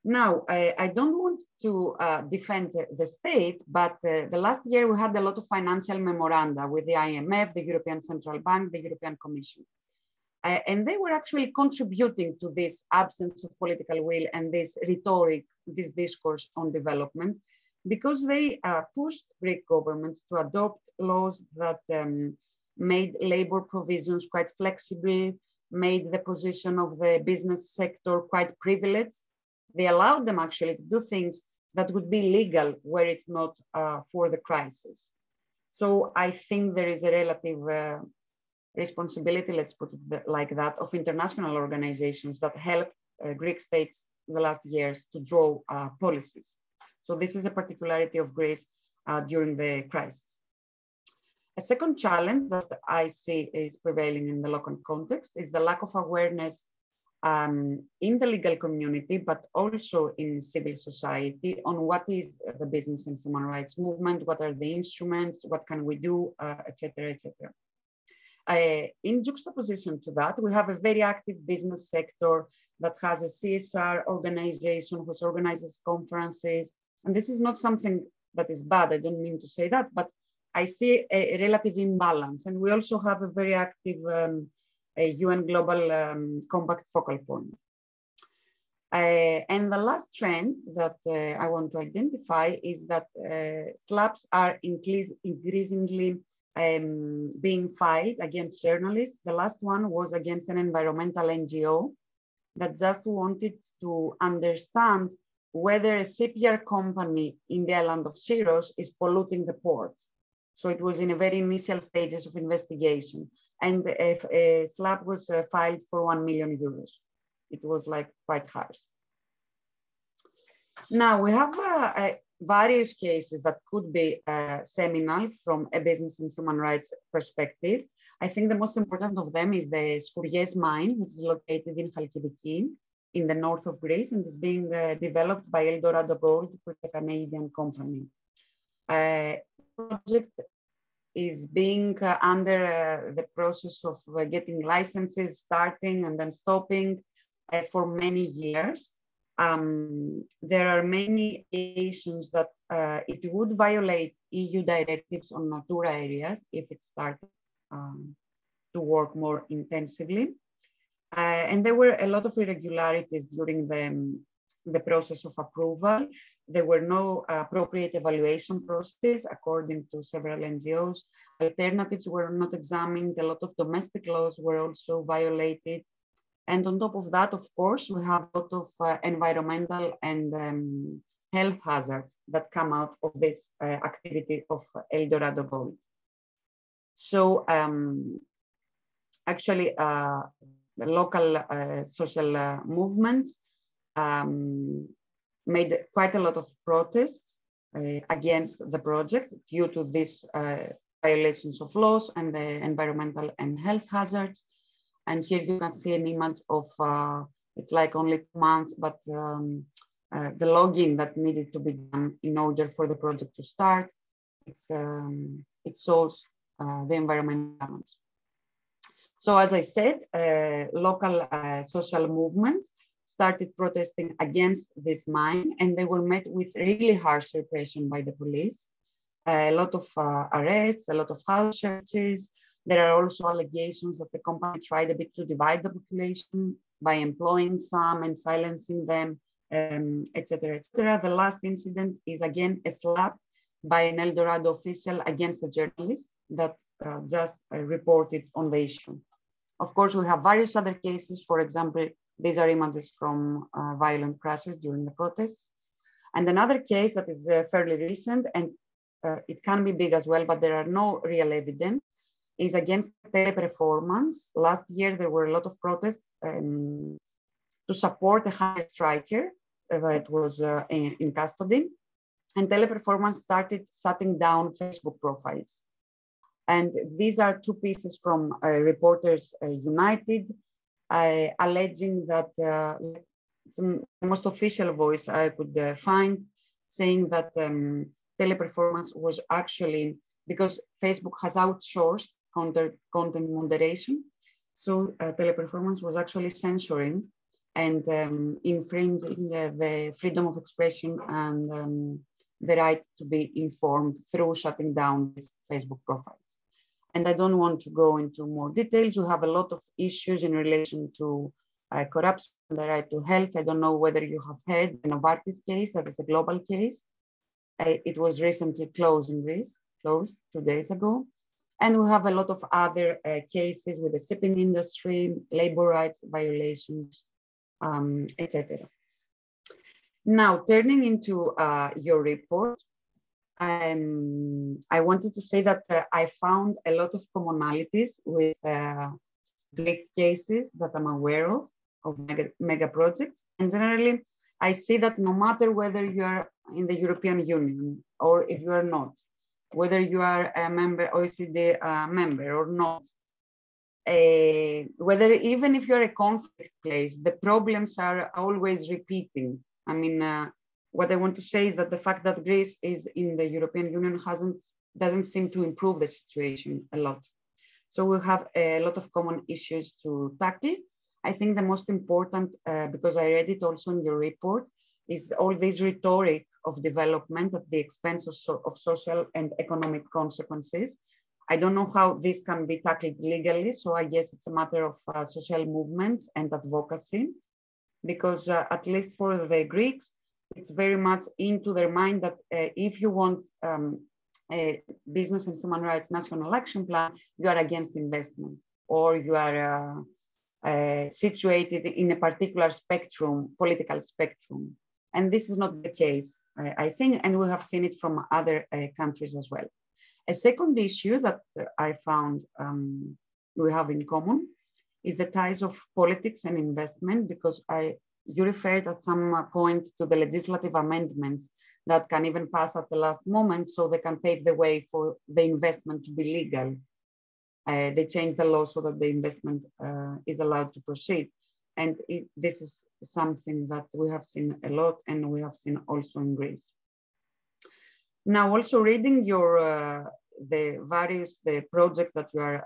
Now, I don't want to defend the state, but the last year we had a lot of financial memoranda with the IMF, the European Central Bank, the European Commission. And they were actually contributing to this absence of political will and this rhetoric, this discourse on development, because they pushed Greek governments to adopt laws that made labor provisions quite flexible, made the position of the business sector quite privileged. They allowed them actually to do things that would be legal were it not for the crisis. So I think there is a relative responsibility, let's put it like that, of international organizations that helped Greek states in the last years to draw policies. So this is a particularity of Greece during the crisis. A second challenge that I see is prevailing in the local context is the lack of awareness in the legal community, but also in civil society on what is the business and human rights movement, what are the instruments, what can we do, etc., etc. In juxtaposition to that, we have a very active business sector that has a CSR organization which organizes conferences. And this is not something that is bad, I don't mean to say that, but I see a relative imbalance. And we also have a very active UN Global Compact focal point. And the last trend that I want to identify is that SLAPs are increasingly being filed against journalists. The last one was against an environmental NGO that just wanted to understand whether a CPR company in the island of Syros is polluting the port. So it was in a very initial stages of investigation. And a SLAP was filed for 1 million euros. It was like quite harsh. Now we have various cases that could be seminal from a business and human rights perspective. I think the most important of them is the Skouries mine, which is located in Chalkidiki in the north of Greece and is being developed by Eldorado Gold with a Canadian company. Project is being under the process of getting licenses, starting and then stopping for many years. There are many allegations that it would violate EU directives on Natura areas if it started to work more intensively. And there were a lot of irregularities during the process of approval. There were no appropriate evaluation processes according to several NGOs. Alternatives were not examined. A lot of domestic laws were also violated. And on top of that, of course, we have a lot of environmental and health hazards that come out of this activity of Eldorado Gold. So actually, the local social movements made quite a lot of protests against the project due to these violations of laws and the environmental and health hazards. And here you can see an image of, it's like only 2 months, but the logging that needed to be done in order for the project to start. It shows the environmental damage. So as I said, local social movements started protesting against this mine, and they were met with really harsh repression by the police. A lot of arrests, a lot of house searches. There are also allegations that the company tried a bit to divide the population by employing some and silencing them, etc., etc. The last incident is again a slap by an Eldorado official against a journalist that just reported on the issue. Of course, we have various other cases. For example, these are images from violent crashes during the protests. And another case that is fairly recent, and it can be big as well, but there are no real evidence, is against Teleperformance. Last year, there were a lot of protests to support a hunger striker that was in custody. And Teleperformance started shutting down Facebook profiles. And these are two pieces from Reporters United, alleging that it's the most official voice I could find, saying that teleperformance was actually, because Facebook has outsourced content moderation, so teleperformance was actually censoring and infringing the freedom of expression and the right to be informed through shutting down these Facebook profiles. And I don't want to go into more details. We have a lot of issues in relation to corruption, the right to health. I don't know whether you have heard the Novartis case, that is a global case. It was recently closed in Greece, closed 2 days ago. And we have a lot of other cases with the shipping industry, labor rights violations, etc. Now, turning into your report, I wanted to say that I found a lot of commonalities with Greek cases that I'm aware of mega projects. And generally, I see that no matter whether you are in the European Union or if you are not, whether you are a member, OECD member or not, whether even if you're a conflict place, the problems are always repeating. I mean, what I want to say is that the fact that Greece is in the European Union doesn't seem to improve the situation a lot. So we have a lot of common issues to tackle. I think the most important, because I read it also in your report, is all this rhetoric of development at the expense of social and economic consequences. I don't know how this can be tackled legally, so I guess it's a matter of social movements and advocacy, because at least for the Greeks, it's very much into their mind that if you want a business and human rights national action plan, you are against investment, or you are situated in a particular spectrum, political spectrum. And this is not the case, I think, and we have seen it from other countries as well. A second issue that I found we have in common is the ties of politics and investment, because you referred at some point to the legislative amendments that can even pass at the last moment, so they can pave the way for the investment to be legal. They changed the law so that the investment is allowed to proceed. And this is something that we have seen a lot, and we have seen also in Greece. Now, also reading your the projects that you are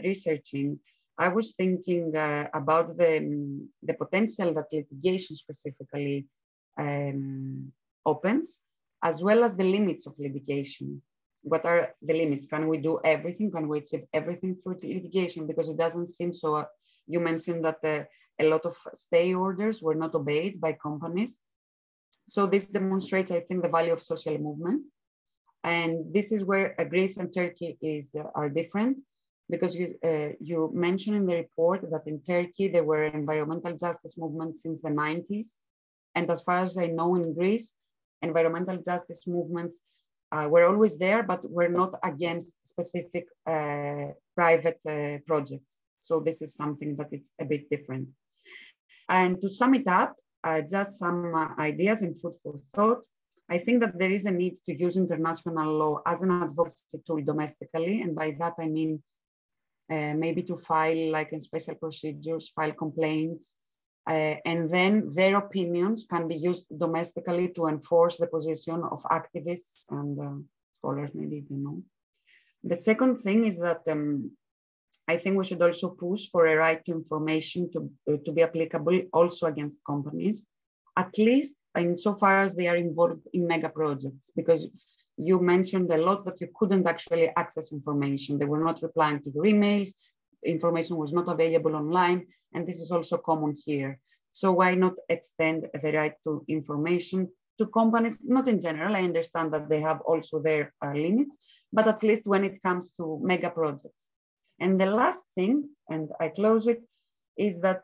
researching, I was thinking about the potential that litigation specifically opens, as well as the limits of litigation. What are the limits? Can we do everything? Can we achieve everything through litigation? Because it doesn't seem so. You mentioned that a lot of stay orders were not obeyed by companies. So this demonstrates, I think, the value of social movements. And this is where Greece and Turkey are different, because you mentioned in the report that in Turkey, there were environmental justice movements since the 90s. And as far as I know, in Greece, environmental justice movements were always there, but were not against specific private projects. So this is something that it's a bit different. And to sum it up, just some ideas and food for thought. I think that there is a need to use international law as an advocacy tool domestically. And by that, I mean, maybe to file, like in special procedures, file complaints, and then their opinions can be used domestically to enforce the position of activists and scholars, maybe, you know. The second thing is that I think we should also push for a right to information to be applicable also against companies, at least insofar as they are involved in mega projects, because you mentioned a lot that you couldn't actually access information. They were not replying to your emails, information was not available online, and this is also common here. So why not extend the right to information to companies? Not in general, I understand that they have also their limits, but at least when it comes to mega projects. And the last thing, and I close it, is that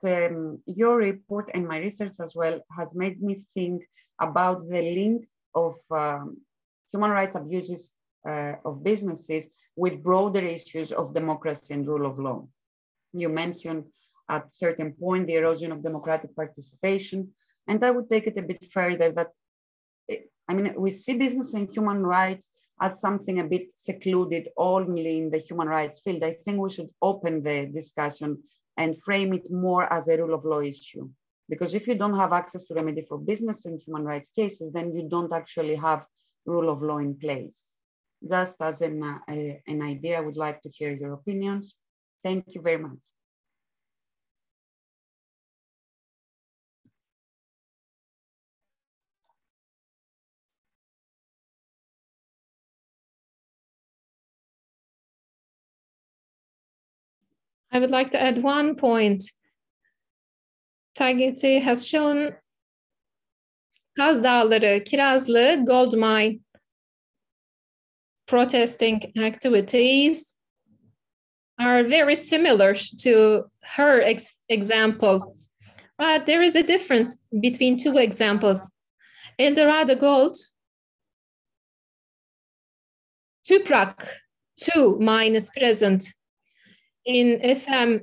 your report and my research as well has made me think about the link of human rights abuses of businesses with broader issues of democracy and rule of law. You mentioned at a certain point the erosion of democratic participation, and I would take it a bit further that, I mean, we see business and human rights as something a bit secluded only in the human rights field. I think we should open the discussion and frame it more as a rule of law issue. Because if you don't have access to remedy for business and human rights cases, then you don't actually have rule of law in place. Just as an idea, I would like to hear your opinions. Thank you very much. I would like to add one point. Taygeti has shown Kaz Dağları, Kirazlı, gold mine protesting activities are very similar to her example. But there is a difference between two examples. Eldorado Gold, Tüprak 2 mine is present in FM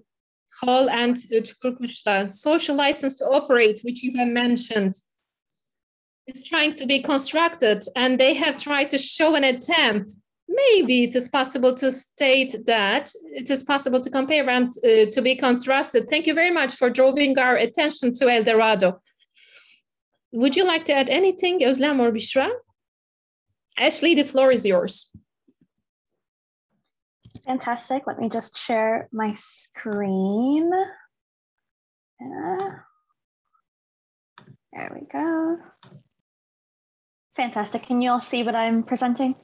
Hall and Çukurkuşla. Social license to operate, which you have mentioned, is trying to be constructed, and they have tried to show an attempt. Maybe it is possible to state that it is possible to compare and to be contrasted. Thank you very much for drawing our attention to El Dorado. Would you like to add anything, Özlem or Büşra? Ashley, the floor is yours. Fantastic. Let me just share my screen. There we go. Fantastic. Can you all see what I'm presenting?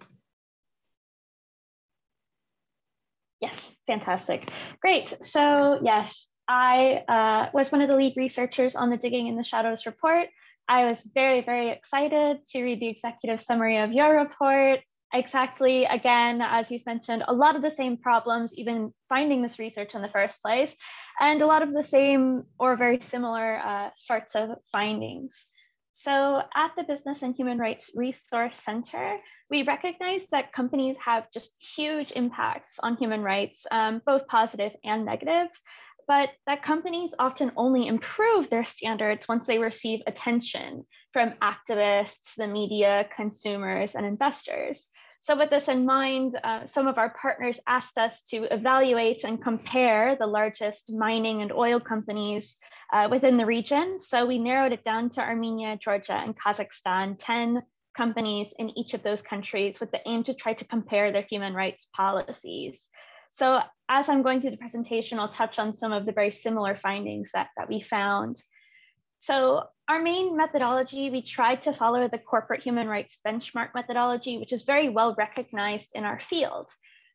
Yes, fantastic. Great. So yes, I was one of the lead researchers on the Digging in the Shadows report. I was very, very excited to read the executive summary of your report. Exactly, again, as you've mentioned, a lot of the same problems, even finding this research in the first place, and a lot of the same or very similar sorts of findings. So at the Business and Human Rights Resource Center, we recognize that companies have just huge impacts on human rights, both positive and negative, but that companies often only improve their standards once they receive attention from activists, the media, consumers, and investors. So with this in mind, some of our partners asked us to evaluate and compare the largest mining and oil companies within the region. So we narrowed it down to Armenia, Georgia, and Kazakhstan, 10 companies in each of those countries with the aim to try to compare their human rights policies. So as I'm going through the presentation, I'll touch on some of the very similar findings that we found. So our main methodology, we tried to follow the corporate human rights benchmark methodology, which is very well recognized in our field.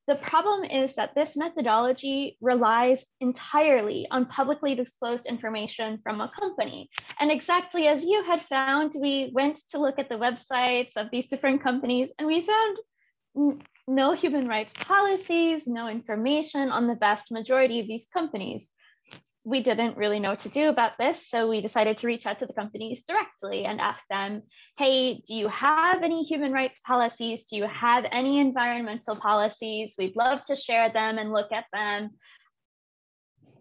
The problem is that this methodology relies entirely on publicly disclosed information from a company. And exactly as you had found, we went to look at the websites of these different companies, and we found no human rights policies, no information on the vast majority of these companies. We didn't really know what to do about this, so we decided to reach out to the companies directly and ask them, hey, do you have any human rights policies? Do you have any environmental policies? We'd love to share them and look at them.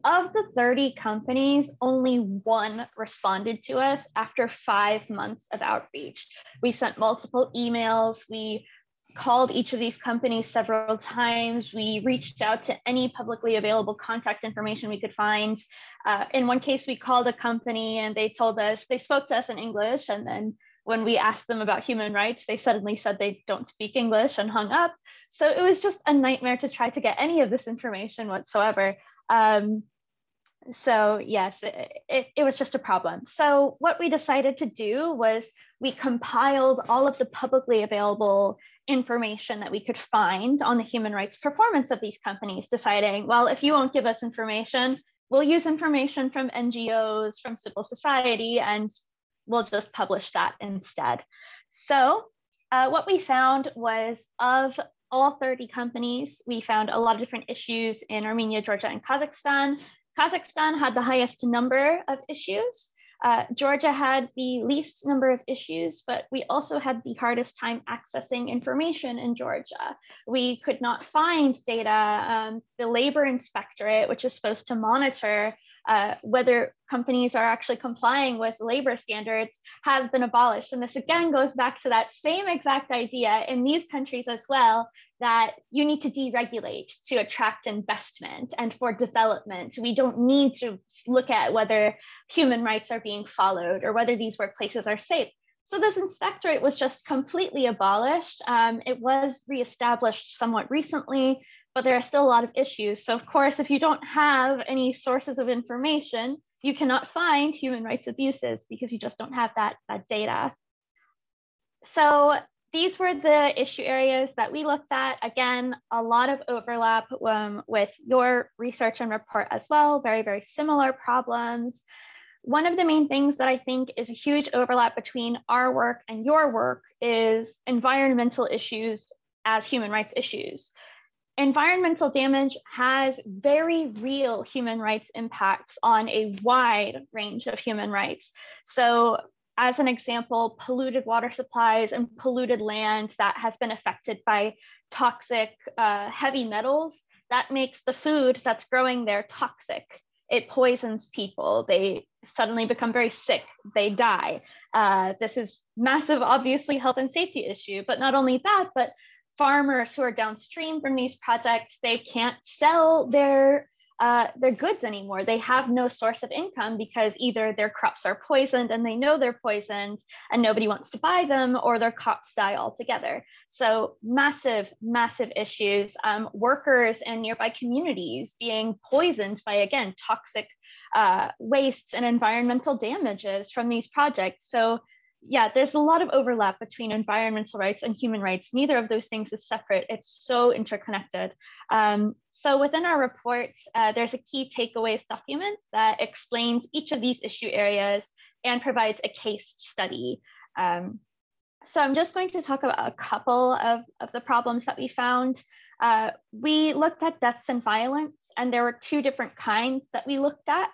Of the 30 companies, only one responded to us after 5 months of outreach. We sent multiple emails. We called each of these companies several times. We reached out to any publicly available contact information we could find. In one case, we called a company and they told us, they spoke to us in English. And then when we asked them about human rights, they suddenly said they don't speak English and hung up. So it was just a nightmare to try to get any of this information whatsoever. So yes, it was just a problem. So what we decided to do was we compiled all of the publicly available information that we could find on the human rights performance of these companies, deciding, well, if you won't give us information, we'll use information from NGOs, from civil society, and we'll just publish that instead. So what we found was of all 30 companies, we found a lot of different issues in Armenia, Georgia, and Kazakhstan. Kazakhstan had the highest number of issues. Georgia had the least number of issues, but we also had the hardest time accessing information in Georgia. We could not find data. The labor inspectorate, which is supposed to monitor whether companies are actually complying with labor standards has been abolished. And this again goes back to that same exact idea in these countries as well, that you need to deregulate to attract investment and for development. We don't need to look at whether human rights are being followed or whether these workplaces are safe. So this inspectorate was just completely abolished. It was reestablished somewhat recently, but there are still a lot of issues. So of course, if you don't have any sources of information, you cannot find human rights abuses because you just don't have that data. So these were the issue areas that we looked at. Again, a lot of overlap with your research and report as well, very, very similar problems. One of the main things that I think is a huge overlap between our work and your work is environmental issues as human rights issues. Environmental damage has very real human rights impacts on a wide range of human rights. So as an example, polluted water supplies and polluted land that has been affected by toxic heavy metals, that makes the food that's growing there toxic. It poisons people. They suddenly become very sick. They die. This is massive, obviously, health and safety issue. But not only that, but farmers who are downstream from these projects, they can't sell their goods anymore. They have no source of income because either their crops are poisoned and they know they're poisoned and nobody wants to buy them, or their crops die altogether. So massive, massive issues. Workers and nearby communities being poisoned by, again, toxic wastes and environmental damages from these projects. So yeah, there's a lot of overlap between environmental rights and human rights. Neither of those things is separate. It's so interconnected. So within our report, there's a key takeaways document that explains each of these issue areas and provides a case study. So I'm just going to talk about a couple of the problems that we found. We looked at deaths and violence, and there were two different kinds that we looked at.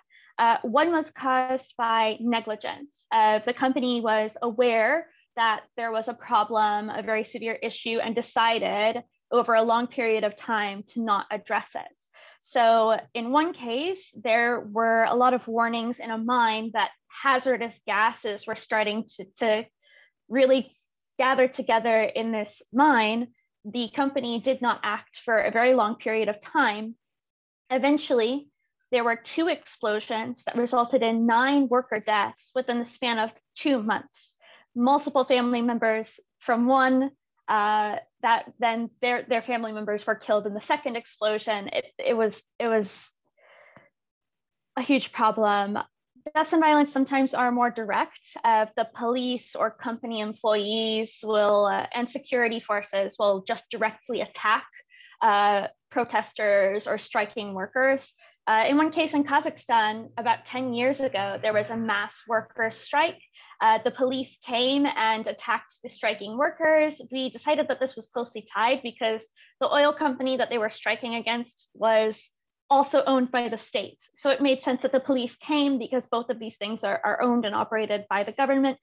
One was caused by negligence. The company was aware that there was a problem, a very severe issue, and decided over a long period of time to not address it. So in one case, there were a lot of warnings in a mine that hazardous gases were starting to really gather together in this mine. The company did not act for a very long period of time. Eventually, there were 2 explosions that resulted in 9 worker deaths within the span of 2 months. Multiple family members from one, that then their family members were killed in the second explosion. It was a huge problem. Deaths and violence sometimes are more direct. The police or company employees will, and security forces will just directly attack protesters or striking workers. In one case in Kazakhstan, about 10 years ago, there was a mass worker strike. The police came and attacked the striking workers. We decided that this was closely tied because the oil company that they were striking against was also owned by the state. So it made sense that the police came because both of these things are owned and operated by the government.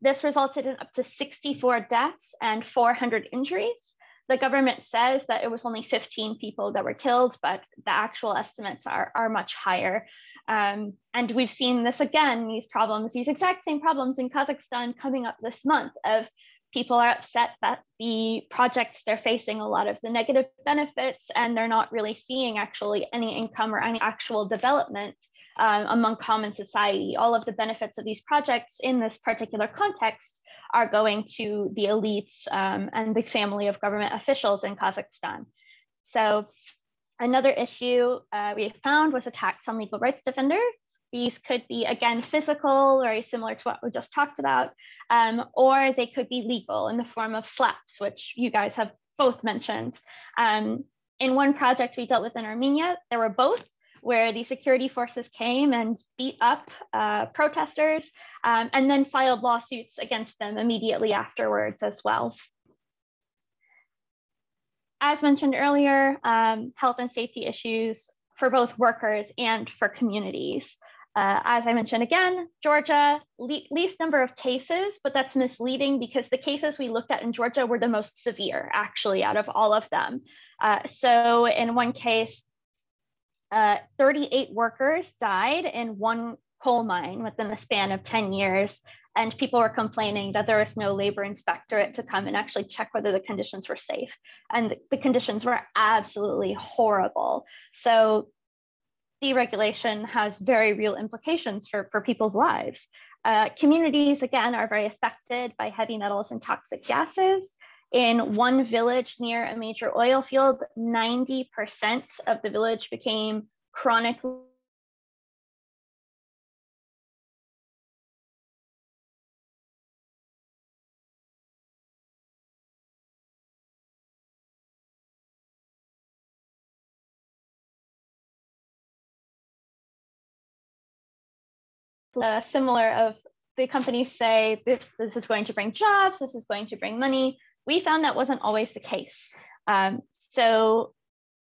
This resulted in up to 64 deaths and 400 injuries. The government says that it was only 15 people that were killed, but the actual estimates are much higher. And we've seen this again, these problems, these exact same problems in Kazakhstan coming up this month of people are upset that the projects, they're facing a lot of the negative benefits and they're not really seeing actually any income or any actual development among common society. All of the benefits of these projects in this particular context are going to the elites and the family of government officials in Kazakhstan. So another issue we found was attacks on legal rights defenders. These could be, again, physical, very similar to what we just talked about, or they could be legal in the form of slaps, which you guys have both mentioned. In one project we dealt with in Armenia, there were both, where the security forces came and beat up protesters and then filed lawsuits against them immediately afterwards as well. As mentioned earlier, health and safety issues for both workers and for communities. As I mentioned again, Georgia, least number of cases, but that's misleading because the cases we looked at in Georgia were the most severe, actually, out of all of them. So in one case, 38 workers died in one coal mine within the span of 10 years. And people were complaining that there was no labor inspectorate to come and actually check whether the conditions were safe. And the conditions were absolutely horrible. So deregulation has very real implications for people's lives. Communities, again, are very affected by heavy metals and toxic gases. In one village near a major oil field, 90% of the village became chronically similar of the companies say this is going to bring jobs, this is going to bring money. We found that wasn't always the case. So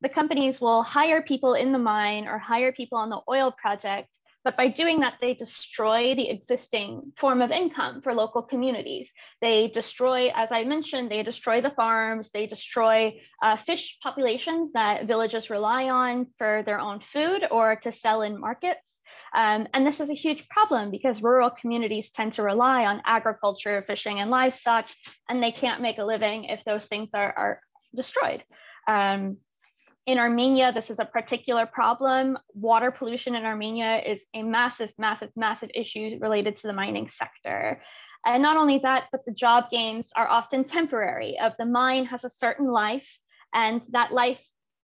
the companies will hire people in the mine or hire people on the oil project, but by doing that, they destroy the existing form of income for local communities. They destroy, as I mentioned, they destroy the farms, they destroy fish populations that villages rely on for their own food or to sell in markets. And this is a huge problem because rural communities tend to rely on agriculture, fishing, and livestock, and they can't make a living if those things are destroyed. In Armenia, this is a particular problem. Water pollution in Armenia is a massive, massive, massive issue related to the mining sector. And not only that, but the job gains are often temporary. The mine has a certain life, and that life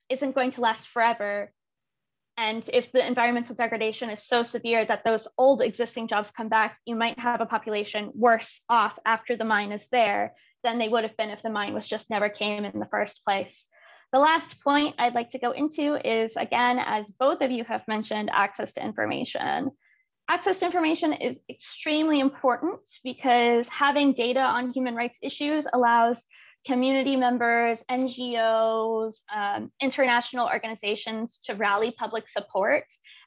isn't going to last forever. And if the environmental degradation is so severe that those old existing jobs come back, you might have a population worse off after the mine is there than they would have been if the mine was just never came in the first place. The last point I'd like to go into is, again, as both of you have mentioned, access to information. Access to information is extremely important because having data on human rights issues allows community members, NGOs, international organizations to rally public support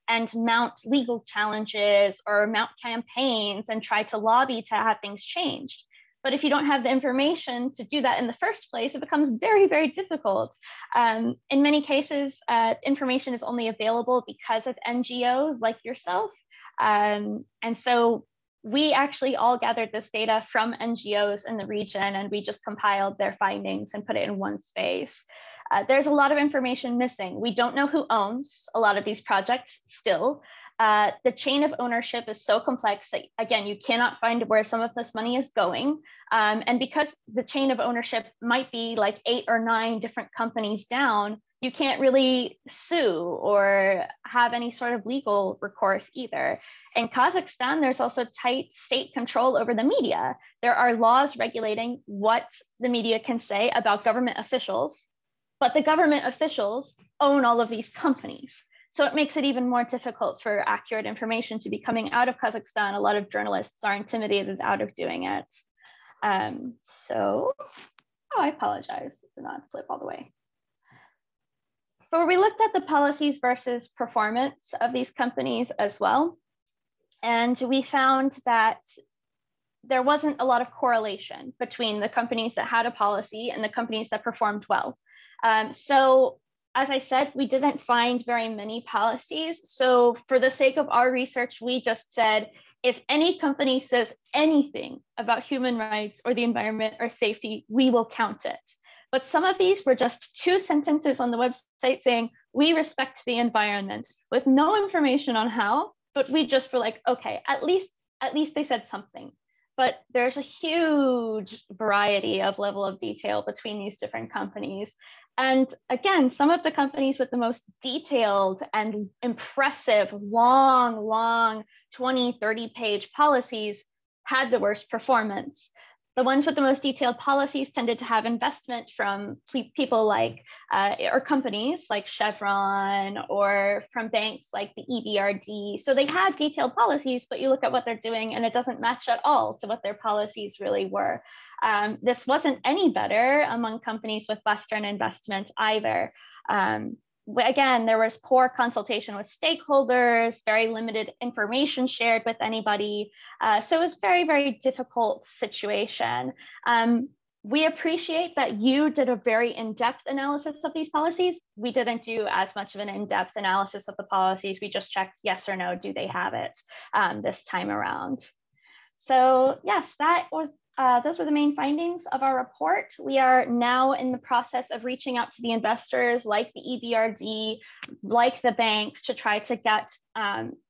and mount legal challenges or mount campaigns and try to lobby to have things changed. But if you don't have the information to do that in the first place, it becomes very, very difficult. In many cases, information is only available because of NGOs like yourself. And so we actually all gathered this data from NGOs in the region, and we just compiled their findings and put it in one space. There's a lot of information missing. We don't know who owns a lot of these projects still. The chain of ownership is so complex that, again, you cannot find where some of this money is going. And because the chain of ownership might be like 8 or 9 different companies down, you can't really sue or have any sort of legal recourse either. In Kazakhstan, there's also tight state control over the media. There are laws regulating what the media can say about government officials, but the government officials own all of these companies. So it makes it even more difficult for accurate information to be coming out of Kazakhstan. A lot of journalists are intimidated out of doing it. Oh, I apologize, it did not flip all the way. But we looked at the policies versus performance of these companies as well. And we found that there wasn't a lot of correlation between the companies that had a policy and the companies that performed well. So as I said, we didn't find very many policies. So for the sake of our research, we just said, if any company says anything about human rights or the environment or safety, we will count it. But some of these were just 2 sentences on the website saying, we respect the environment, with no information on how, but we just were like, okay, at least they said something. But there's a huge variety of level of detail between these different companies. And again, some of the companies with the most detailed and impressive, long 20, 30-page policies had the worst performance. The ones with the most detailed policies tended to have investment from people like, or companies like Chevron, or from banks like the EBRD. So they had detailed policies, but you look at what they're doing and it doesn't match at all to what their policies really were. This wasn't any better among companies with Western investment either. Again, there was poor consultation with stakeholders, very limited information shared with anybody. So it was a very, very difficult situation. we appreciate that you did a very in-depth analysis of these policies. We didn't do as much of an in-depth analysis of the policies. We just checked yes or no, do they have it this time around. So yes, those were the main findings of our report. We are now in the process of reaching out to the investors like the EBRD, like the banks, to try to get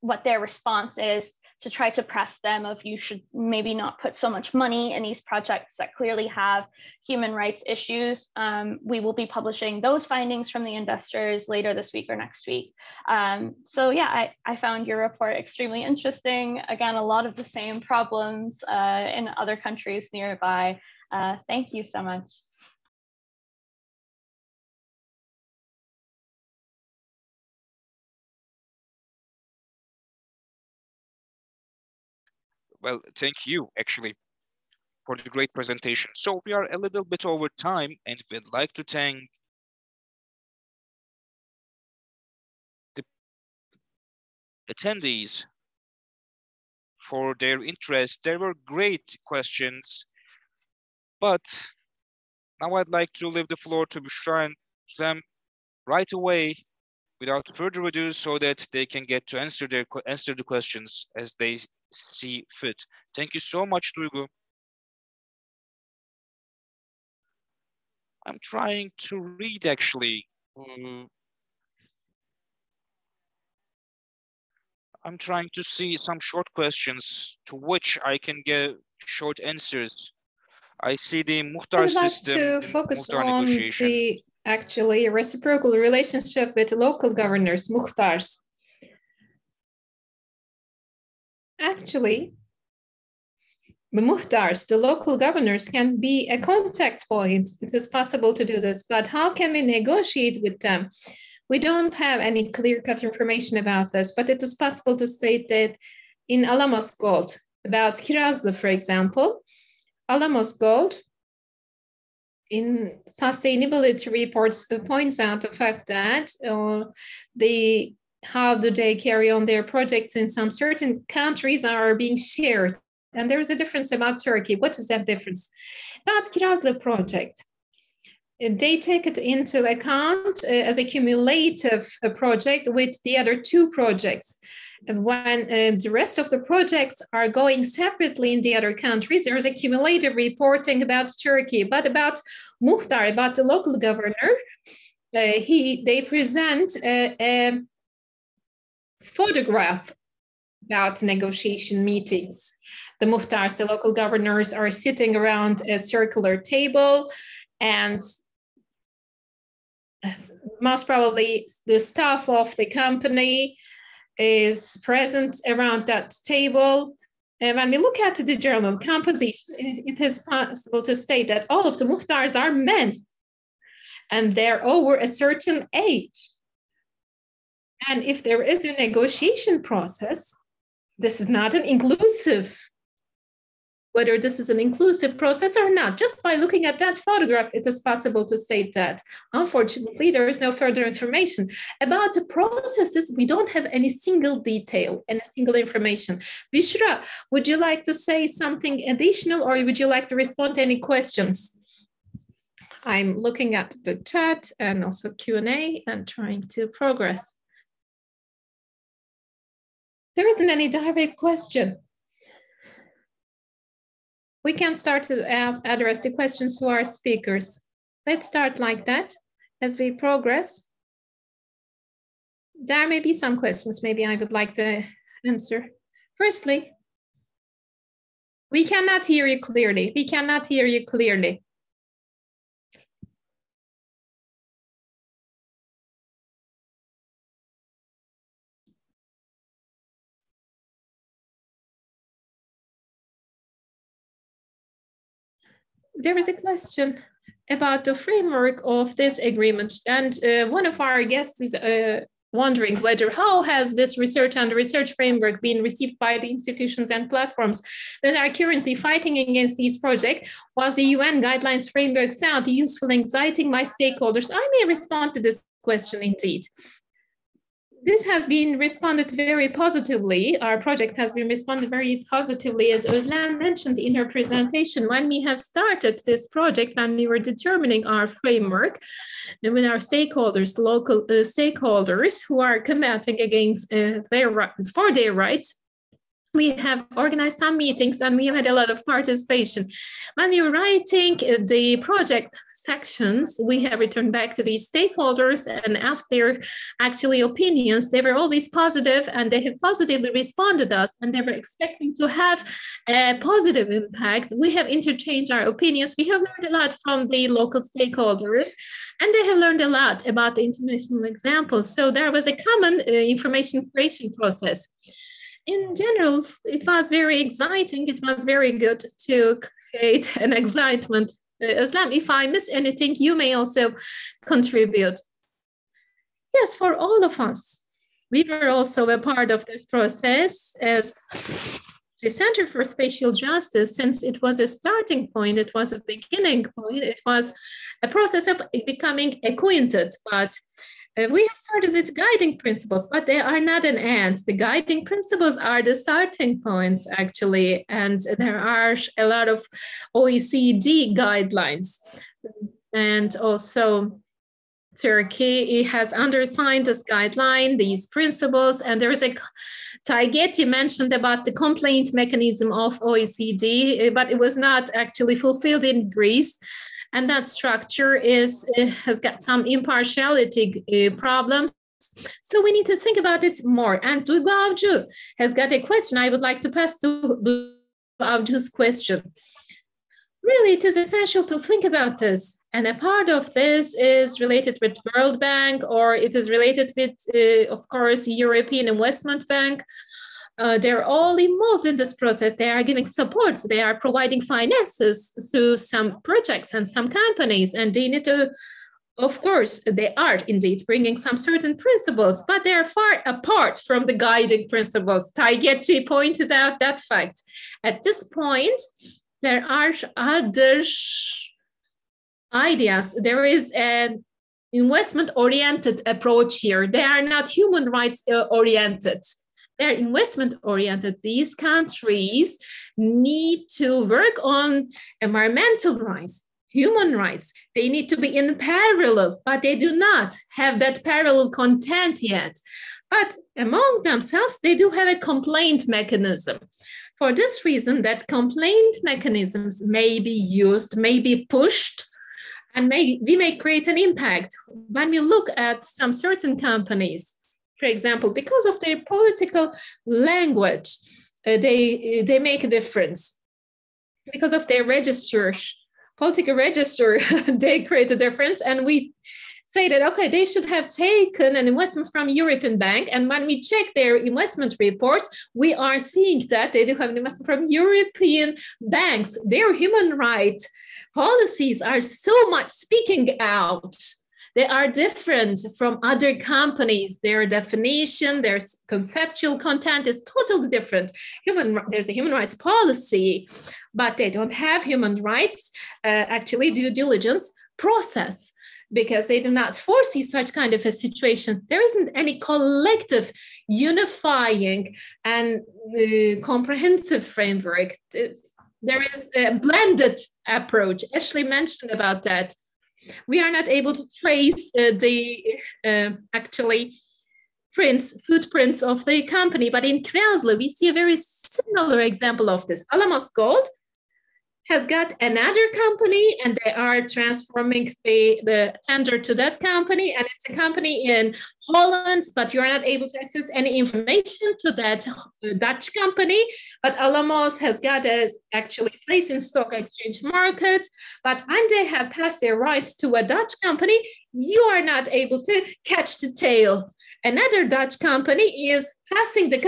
what their response is, to try to press them of you should maybe not put so much money in these projects that clearly have human rights issues. We will be publishing those findings from the investors later this week or next week. So yeah, I found your report extremely interesting. Again, a lot of the same problems in other countries nearby. Thank you so much. Well, thank you actually for the great presentation. So we are a little bit over time, and we'd like to thank the attendees for their interest. There were great questions, but now I'd like to leave the floor to Büşra and Özlem right away without further ado, so that they can get to answer the questions as they see fit. Thank you so much, Duygu. I'm trying to read actually. I'm trying to see some short questions to which I can get short answers. I see the Muhtar system. I would like to focus on the actually reciprocal relationship with local governors, Muhtars. Actually, the Muhtars, the local governors, can be a contact point. It is possible to do this, but how can we negotiate with them? We don't have any clear-cut information about this, but it is possible to state that in Alamos Gold, about Kirazlı, for example, Alamos Gold in sustainability reports points out the fact that how do they carry on their projects in some certain countries are being shared. And there is a difference about Turkey. What is that difference? About Kirazlı project, they take it into account as a cumulative project with the other two projects. When the rest of the projects are going separately in the other countries, there is a cumulative reporting about Turkey. But about Muhtar, about the local governor, they present a photograph about negotiation meetings. The Muhtars, the local governors, are sitting around a circular table, and most probably the staff of the company is present around that table. And when we look at the journal composition, it is possible to state that all of the Muhtars are men, and they're over a certain age. And if there is a negotiation process, this is not an inclusive. Whether this is an inclusive process or not, just by looking at that photograph, it is possible to state that. Unfortunately, there is no further information. About the processes, we don't have any single detail and a single information. Büşra, would you like to say something additional, or would you like to respond to any questions? I'm looking at the chat and also Q&A and trying to progress. There isn't any direct question. We can start to address the questions to our speakers. Let's start like that as we progress. There may be some questions maybe I would like to answer. Firstly, we cannot hear you clearly. We cannot hear you clearly. There is a question about the framework of this agreement, and one of our guests is wondering whether how has this research and the research framework been received by the institutions and platforms that are currently fighting against these projects? Was the UN guidelines framework found useful in exciting my stakeholders? I may respond to this question indeed. this has been responded very positively. Our project has been responded very positively, as Özlem mentioned in her presentation. When we have started this project, when we were determining our framework, and with our stakeholders, local stakeholders who are combating against their rights, we have organized some meetings and we had a lot of participation. When we were writing the project sections, we have returned back to these stakeholders and asked their actually opinions. They were always positive and they have positively responded to us, and they were expecting to have a positive impact. We have interchanged our opinions. We have learned a lot from the local stakeholders, and they have learned a lot about the international examples. So there was a common information creation process. In general, it was very exciting. It was very good to create an excitement. Özlem, if I miss anything, you may also contribute. Yes, for all of us. We were also a part of this process as the Center for Spatial Justice. Since it was a starting point, it was a beginning point, it was a process of becoming acquainted, but we have started with guiding principles, but they are not an end. The guiding principles are the starting points, actually, and there are a lot of OECD guidelines. And also, Turkey has undersigned this guideline, these principles, and there is a Taygeti mentioned about the complaint mechanism of OECD, but it was not actually fulfilled in Greece. And that structure has got some impartiality problems. So we need to think about it more. And Duygu Avcı has got a question. I would like to pass to Duygu Avcı's question. Really, it is essential to think about this. And a part of this is related with World Bank, or it is related with, of course, European Investment Bank. They're all involved in this process. They are giving support. They are providing finances to some projects and some companies. And they need to, of course, they are indeed bringing some certain principles, but they are far apart from the guiding principles. Taygeti pointed out that fact. At this point, there are other ideas. There is an investment-oriented approach here. They are not human rights-oriented. They're investment-oriented. These countries need to work on environmental rights, human rights. They need to be in parallel, but they do not have that parallel content yet. But among themselves, they do have a complaint mechanism. For this reason, that complaint mechanisms may be used, may be pushed, and we may create an impact. When we look at some certain companies, for example, because of their political language, they make a difference. Because of their political register, they create a difference. And we say that, okay, they should have taken an investment from European Bank. And when we check their investment reports, we are seeing that they do have an investment from European banks. Their human rights policies are so much speaking out. They are different from other companies. Their definition, their conceptual content is totally different. There's a human rights policy, but they don't have human rights, actually due diligence process, because they do not foresee such kind of a situation. There isn't any collective, unifying, and comprehensive framework. There is a blended approach. Ashley mentioned about that. We are not able to trace the actually footprints of the company, but in Kreaslı, we see a very similar example of this. Alamos Gold has got another company, and they are transforming the tender to that company, and it's a company in Holland, but you're not able to access any information to that Dutch company. But Alamos has got a actually place in stock exchange market, but when they have passed their rights to a Dutch company, you are not able to catch the tail. Another Dutch company is passing the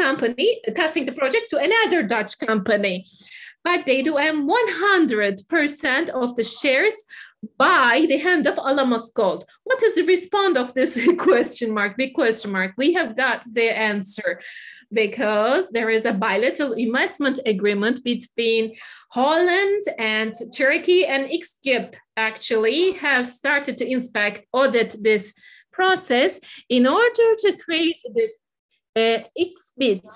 project to another Dutch company. But they do have 100% of the shares by the hand of Alamos Gold. What is the response of this big question mark? We have got the answer, because there is a bilateral investment agreement between Holland and Turkey, and XGIP actually have started to audit this process in order to create this XBit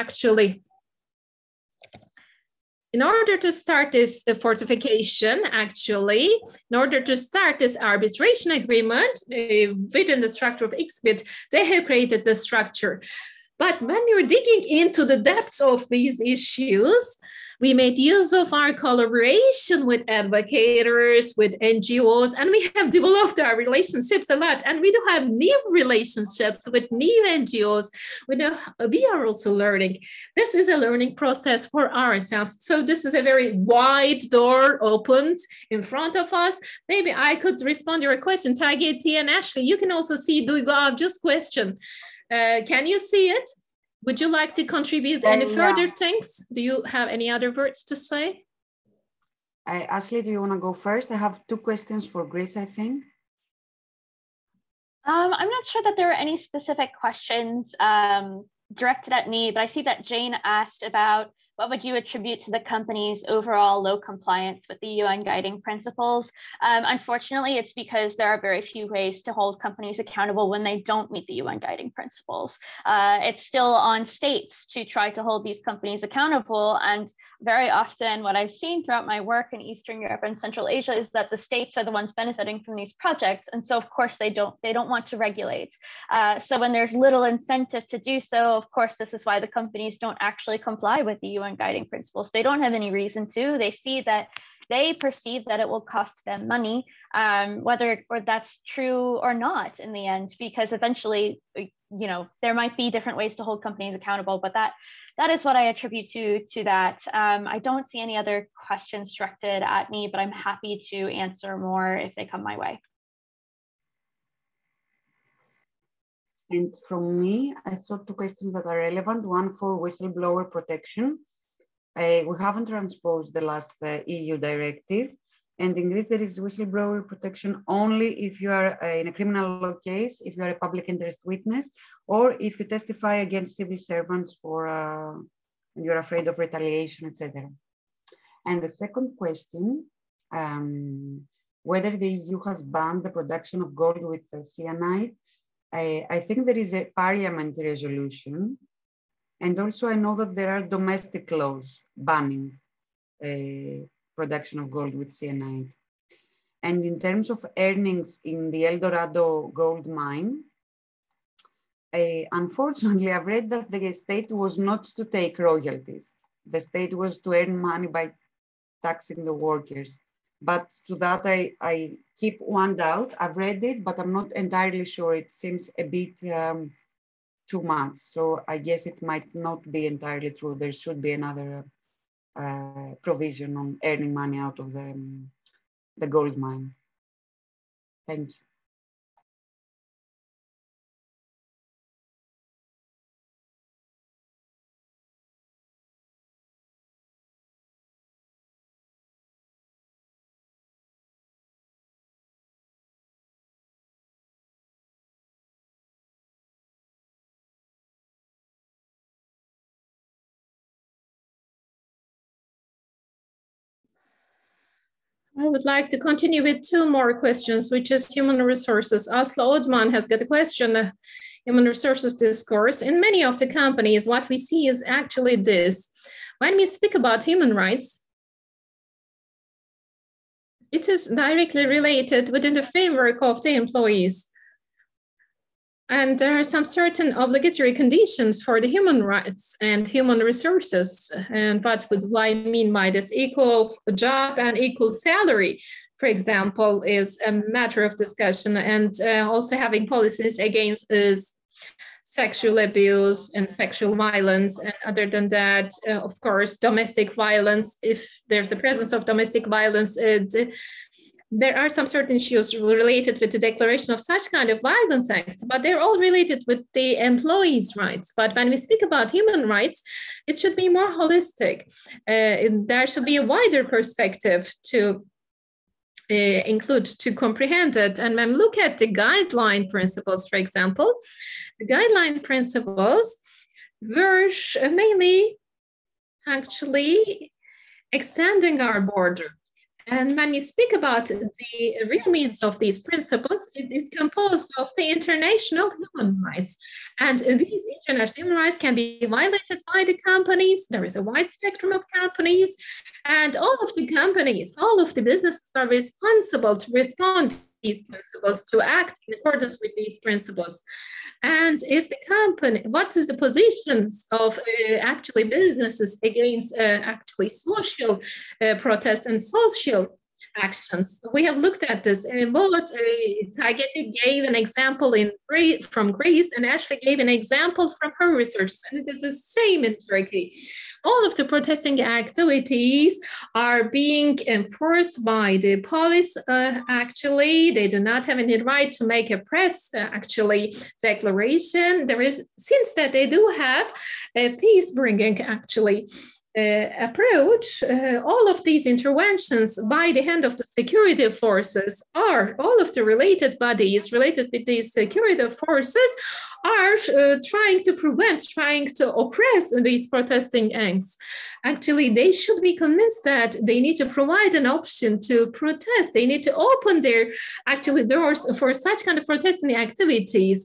actually. In order to start this fortification, actually, in order to start this arbitration agreement within the structure of XBit, they have created the structure. But when we were digging into the depths of these issues, we made use of our collaboration with advocates, with NGOs, and we have developed our relationships a lot. And we do have new relationships with new NGOs. We are also learning. This is a learning process for ourselves. So this is a very wide door opened in front of us. Maybe I could respond to your question, Taygeti and Ashley. You can also see Duygu, I've just questioned. Can you see it? Would you like to contribute any further things? Do you have any other words to say? Ashley, do you want to go first? I have 2 questions for Grace, I think. I'm not sure that there are any specific questions directed at me, but I see that Jane asked about what would you attribute to the company's overall low compliance with the UN guiding principles? Unfortunately, it's because there are very few ways to hold companies accountable when they don't meet the UN guiding principles. It's still on states to try to hold these companies accountable. And very often what I've seen throughout my work in Eastern Europe and Central Asia is that the states are the ones benefiting from these projects. And so of course they don't want to regulate. So when there's little incentive to do so, of course, this is why the companies don't actually comply with the UN guiding principles. They don't have any reason to. They perceive that it will cost them money, whether that's true or not in the end, because eventually, there might be different ways to hold companies accountable, but that is what I attribute to that. I don't see any other questions directed at me, but I'm happy to answer more if they come my way. And from me, I saw 2 questions that are relevant. One for whistleblower protection. We haven't transposed the last EU directive. And in Greece, there is whistleblower protection only if you are in a criminal law case, if you are a public interest witness, or if you testify against civil servants and you're afraid of retaliation, etc. And the second question, whether the EU has banned the production of gold with cyanide. I think there is a parliament resolution. And also I know that there are domestic laws banning production of gold with cyanide. And in terms of earnings in the El Dorado gold mine, unfortunately, I've read that the state was not to take royalties. The state was to earn money by taxing the workers. But to that, I keep one doubt. I've read it, but I'm not entirely sure. It seems a bit too much. So I guess it might not be entirely true. There should be another provision on earning money out of the gold mine. Thank you. I would like to continue with 2 more questions, which is human resources. Aslı Odman has got a question, human resources discourse. In many of the companies, what we see is actually this. When we speak about human rights, it is directly related within the framework of the employees. And there are some certain obligatory conditions for the human rights and human resources. And what would I mean by this? Equal job and equal salary, for example, is a matter of discussion. And also having policies against sexual abuse and sexual violence. And other than that, of course, domestic violence. If there's the presence of domestic violence, there are some certain issues related with the declaration of such kind of violence acts, but they're all related with the employees' rights. But when we speak about human rights, it should be more holistic. There should be a wider perspective to include, to comprehend it. And when we look at the guideline principles, for example, the guideline principles were mainly actually extending our border. And when we speak about the real means of these principles, it is composed of the international human rights. And these international human rights can be violated by the companies. There is a wide spectrum of companies, and all of the companies, all of the businesses are responsible to respond to these principles, to act in accordance with these principles. And if the company, what is the positions of actually businesses against actually social protests and social actions? We have looked at this. Both Taygeti gave an example from Greece, and Ashley gave an example from her research, and it is the same in Turkey. All of the protesting activities are being enforced by the police. Actually, they do not have any right to make a press declaration. There is, since that they do have a peace-bringing actually approach, all of these interventions by the hand of the security forces, are all of the related bodies related with these security forces are trying to prevent, trying to oppress these protesting gangs. Actually, they should be convinced that they need to provide an option to protest. They need to open their actually doors for such kind of protesting activities.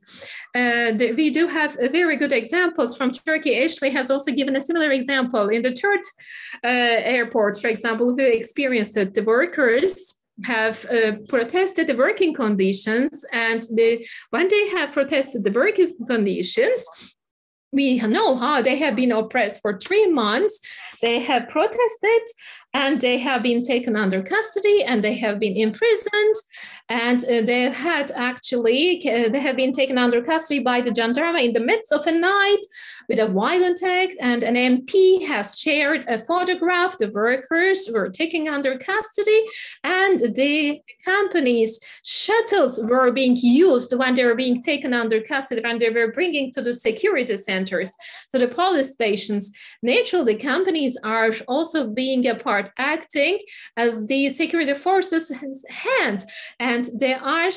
We do have very good examples from Turkey. Ashley has also given a similar example in the third airport, for example, who experienced it. The workers have protested the working conditions, and when they have protested the working conditions, we know how they have been oppressed for 3 months. They have protested, and they have been taken under custody, and they have been imprisoned, and they have been taken under custody by the gendarme in the midst of a night with a violent act, and an MP has shared a photograph. The workers were taken under custody, and the company's shuttles were being used when they were being taken under custody, when they were bringing to the security centers, to the police stations. Naturally, companies are also being a part, acting as the security forces' hand, and they are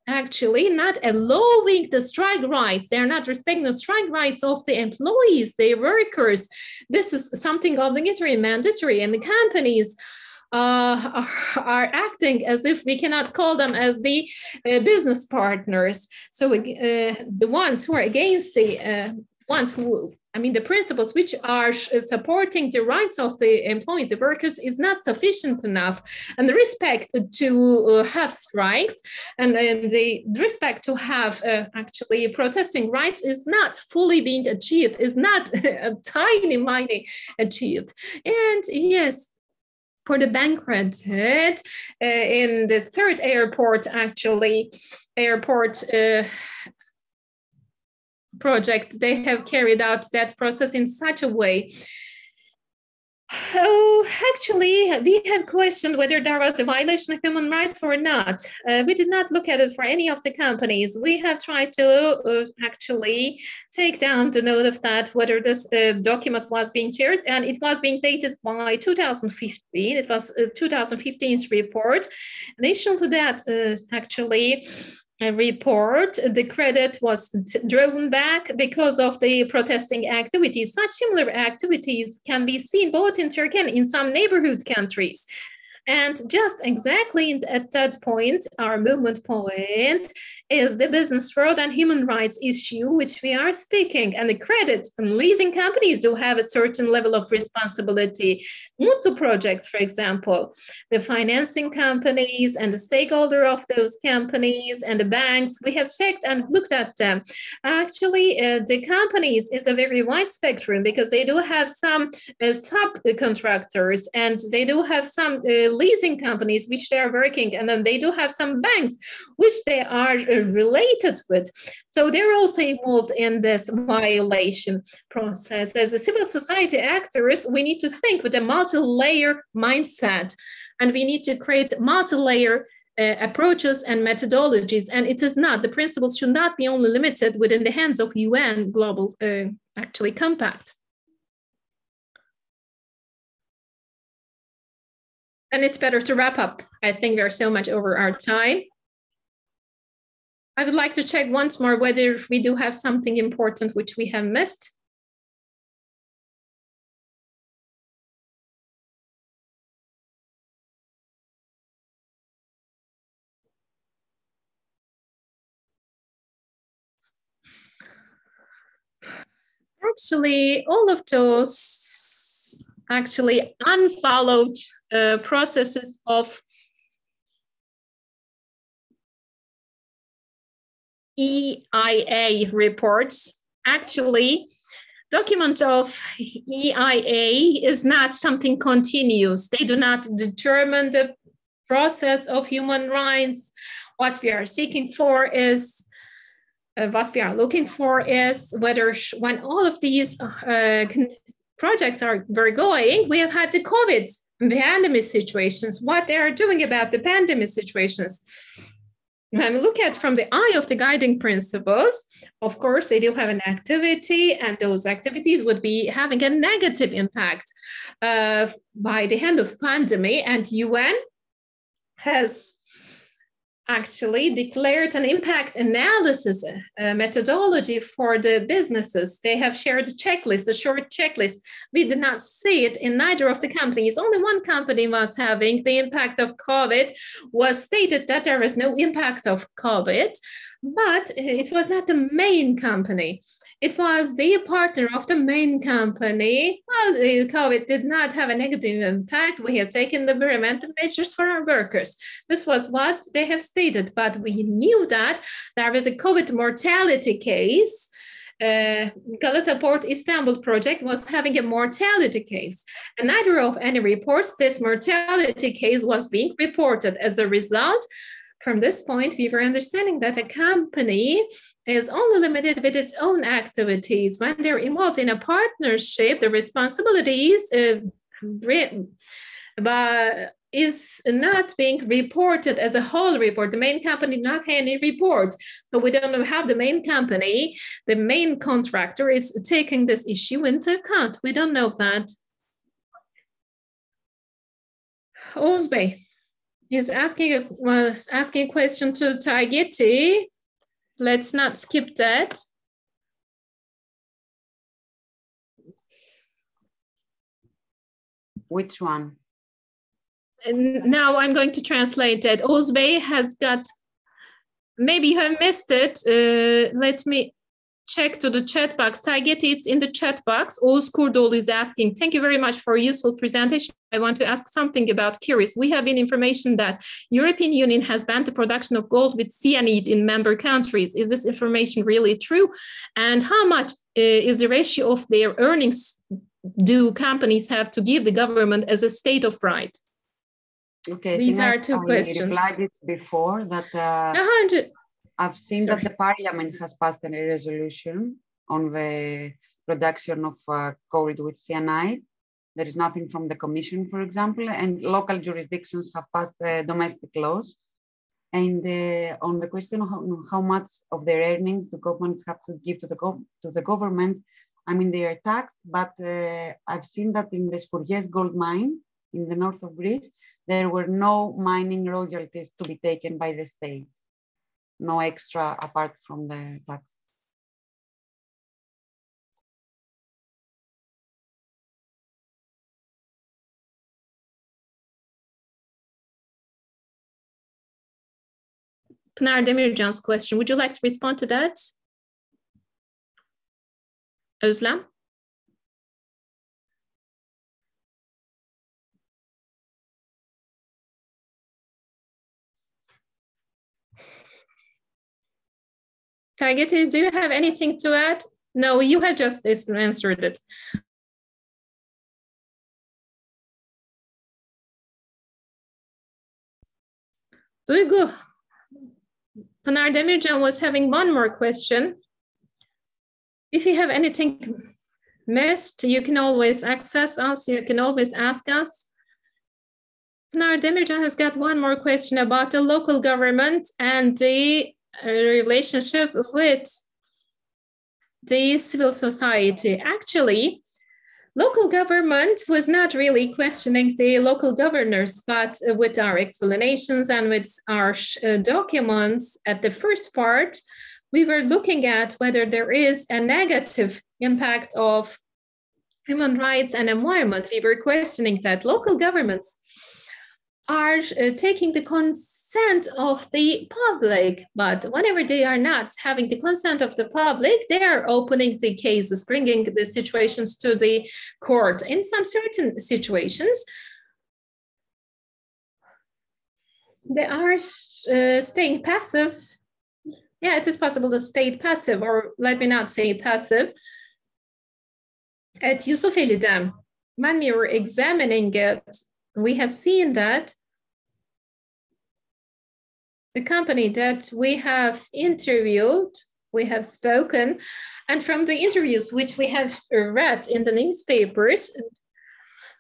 actually not allowing the strike rights. They're not respecting the strike rights of the employees, the workers. This is something obligatory and mandatory, and the companies are acting as if we cannot call them as the business partners. So the ones who are against the the principles which are supporting the rights of the employees, the workers, is not sufficient enough. And the respect to have strikes and the respect to have actually protesting rights is not fully being achieved, is not a tiny achieved. And yes, for the bankrupted in the third airport, project, they have carried out that process in such a way. Oh, actually, we have questioned whether there was a violation of human rights or not. We did not look at it for any of the companies. We have tried to actually take down the note of that, whether this document was being shared, and it was being dated by 2015. It was 2015's report. In addition to that, report, the credit was drawn back because of the protesting activities. Such similar activities can be seen both in Turkey and in some neighborhood countries. And just exactly at that point, our movement point is the business fraud and human rights issue, which we are speaking. And the credit and leasing companies do have a certain level of responsibility. Mutlu projects, for example, the financing companies and the stakeholder of those companies and the banks, we have checked and looked at them. Actually, the companies is a very wide spectrum because they do have some subcontractors, and they do have some leasing companies which they are working, and then they do have some banks which they are related with. So they're also involved in this violation process. As a civil society actors, we need to think with a multi-layer mindset, and we need to create multi-layer approaches and methodologies. And it is not, the principles should not be only limited within the hands of UN Global Compact. And it's better to wrap up. I think we are so much over our time. I would like to check once more whether we do have something important which we have missed. actually all of those actually unfollowed processes of EIA reports. Actually, document of EIA is not something continuous. They do not determine the process of human rights. What we are seeking for is, what we are looking for is whether when all of these projects were going, we have had the COVID pandemic situations, what they are doing about the pandemic situations. When we look at from the eye of the guiding principles, of course, they do have an activity, and those activities would be having a negative impact by the end of pandemic, and UN has actually declared an impact analysis methodology for the businesses. They have shared a checklist, a short checklist. We did not see it in neither of the companies. Only one company was having the impact of COVID, was stated that there was no impact of COVID, but it was not the main company. It was the partner of the main company. Well, COVID did not have a negative impact. We have taken the preventive measures for our workers. This was what they have stated, but we knew that there was a COVID mortality case. Galata Port Istanbul project was having a mortality case, and neither of any reports this mortality case was being reported. As a result, from this point, we were understanding that a company is only limited with its own activities. When they're involved in a partnership, the responsibilities is not being reported as a whole report. The main company not have any report. So we don't know how the main company, the main contractor, is taking this issue into account. We don't know that. Özlem is asking a question to Taygeti. Let's not skip that. Which one? And now I'm going to translate that. Özlem has got, maybe you have missed it. Let me check to the chat box. Taygeti, it's in the chat box. Oğuz Kurdoğlu is asking, thank you very much for a useful presentation. I want to ask something about curious. We have information that European Union has banned the production of gold with cyanide in member countries. Is this information really true? And how much is the ratio of their earnings do companies have to give the government as a state of right? Okay, these are two questions. I replied it before that I've seen that the parliament has passed a resolution on the production of gold with cyanide. There is nothing from the commission, for example, and local jurisdictions have passed domestic laws. And on the question of how much of their earnings the governments have to give to the government, I mean, they are taxed, but I've seen that in the Skourias gold mine in the north of Greece, there were no mining royalties to be taken by the state. No extra apart from the tax. Pınar Demircan's question. Would you like to respond to that? Özlem? Taygeti, do you have anything to add? No, you have just answered it. Duygu, Pınar Demircan was having one more question. If you have anything missed, you can always access us. You can always ask us. Pınar Demircan has got one more question about the local government and the relationship with the civil society. Actually, local government was not really questioning the local governors, but with our explanations and with our documents at the first part, we were looking at whether there is a negative impact of human rights and environment. We were questioning that local governments are taking the consent of the public. But whenever they are not having the consent of the public, they are opening the cases, bringing the situations to the court. In some certain situations, they are staying passive. Yeah, it is possible to stay passive, or let me not say passive. At Yusufeli Dam, when we were examining it, we have seen that the company that we have interviewed, we have spoken, and from the interviews which we have read in the newspapers,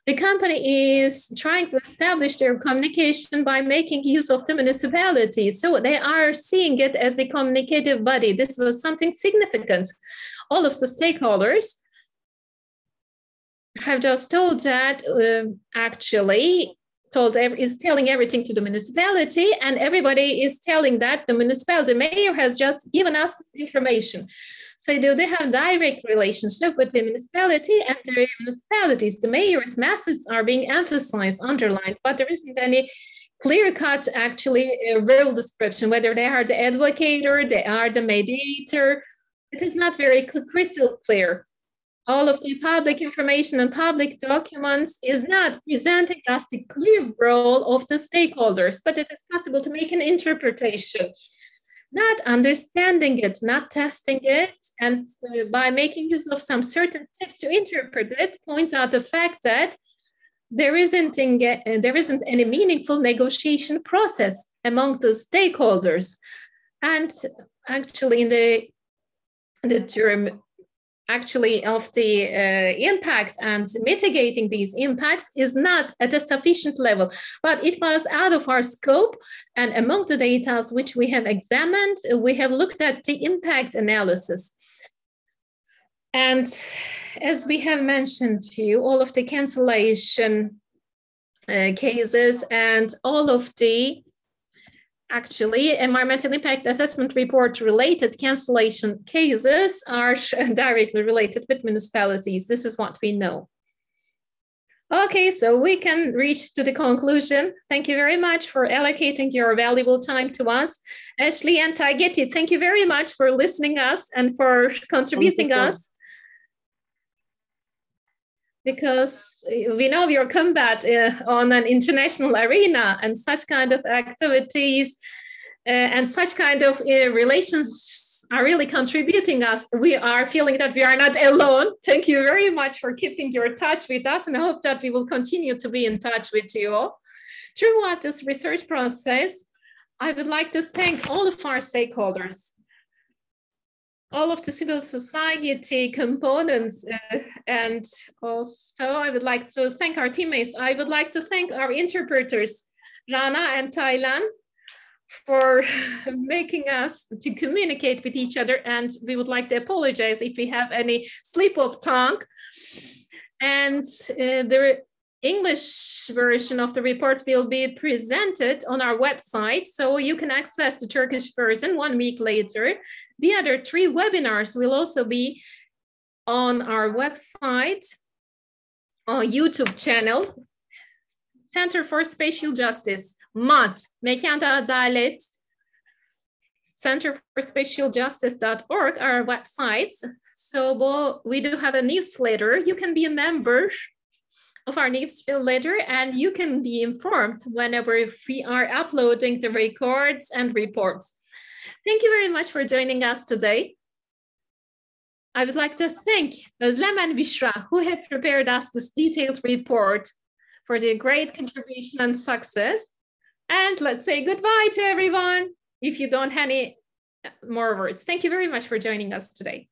the company is trying to establish their communication by making use of the municipality. So they are seeing it as a communicative body. This was something significant. All of the stakeholders have just told that actually is telling everything to the municipality, and everybody is telling that the municipality mayor has just given us this information. So they have direct relationship with the municipality, and the municipalities, the mayor's messages are being emphasized, underlined, but there isn't any clear-cut actually role description, whether they are the advocate or they are the mediator. It is not very crystal clear. All of the public information and public documents is not presenting us the clear role of the stakeholders, but it is possible to make an interpretation. Not understanding it, not testing it, and by making use of some certain tips to interpret it, points out the fact that there isn't any meaningful negotiation process among the stakeholders. And actually in the term actually of the impact and mitigating these impacts is not at a sufficient level, but it was out of our scope. And among the data which we have examined, we have looked at the impact analysis. And as we have mentioned to you, all of the cancellation cases and all of the actually environmental impact assessment report related cancellation cases are directly related with municipalities. This is what we know. Okay, so we can reach to the conclusion. Thank you very much for allocating your valuable time to us. Ashley and Taygeti, thank you very much for listening us and for contributing us. Because we know your combat on an international arena, and such kind of activities and such kind of relations are really contributing us. We are feeling that we are not alone. Thank you very much for keeping your touch with us, and I hope that we will continue to be in touch with you all. Throughout this research process, I would like to thank all of our stakeholders, all of the civil society components, and also I would like to thank our teammates. I would like to thank our interpreters, Rana and Taylan, for making us to communicate with each other, and we would like to apologize if we have any slip of tongue. And the English version of the report will be presented on our website, so you can access the Turkish version 1 week later. The other 3 webinars will also be on our website, our YouTube channel, Center for Spatial Justice, MAD, Mekanda Adalet, Center for Spatial Justice.org, our websites. So we do have a newsletter. You can be a member of our newsletter, and you can be informed whenever we are uploading the records and reports. Thank you very much for joining us today. I would like to thank Özlem and Büşra, who have prepared us this detailed report, for their great contribution and success. And let's say goodbye to everyone if you don't have any more words. Thank you very much for joining us today.